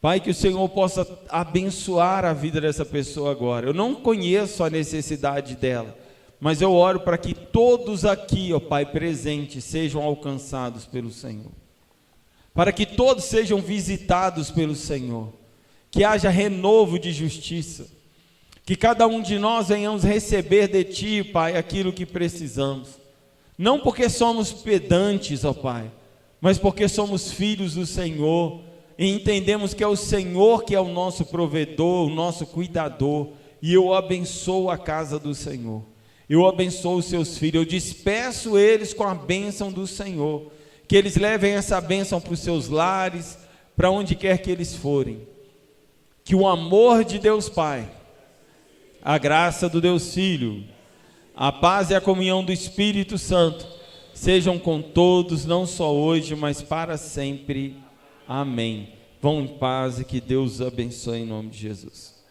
Pai, que o Senhor possa abençoar a vida dessa pessoa agora. Eu não conheço a necessidade dela, mas eu oro para que todos aqui, ó Pai, presentes, sejam alcançados pelo Senhor, para que todos sejam visitados pelo Senhor, que haja renovo de justiça, que cada um de nós venhamos receber de Ti, Pai, aquilo que precisamos, não porque somos pedantes, ó Pai, mas porque somos filhos do Senhor, e entendemos que é o Senhor que é o nosso provedor, o nosso cuidador. E eu abençoo a casa do Senhor, eu abençoo os seus filhos, eu despeço eles com a bênção do Senhor, que eles levem essa bênção para os seus lares, para onde quer que eles forem. Que o amor de Deus Pai, a graça do Deus Filho, a paz e a comunhão do Espírito Santo sejam com todos, não só hoje, mas para sempre. Amém. Vão em paz e que Deus os abençoe em nome de Jesus.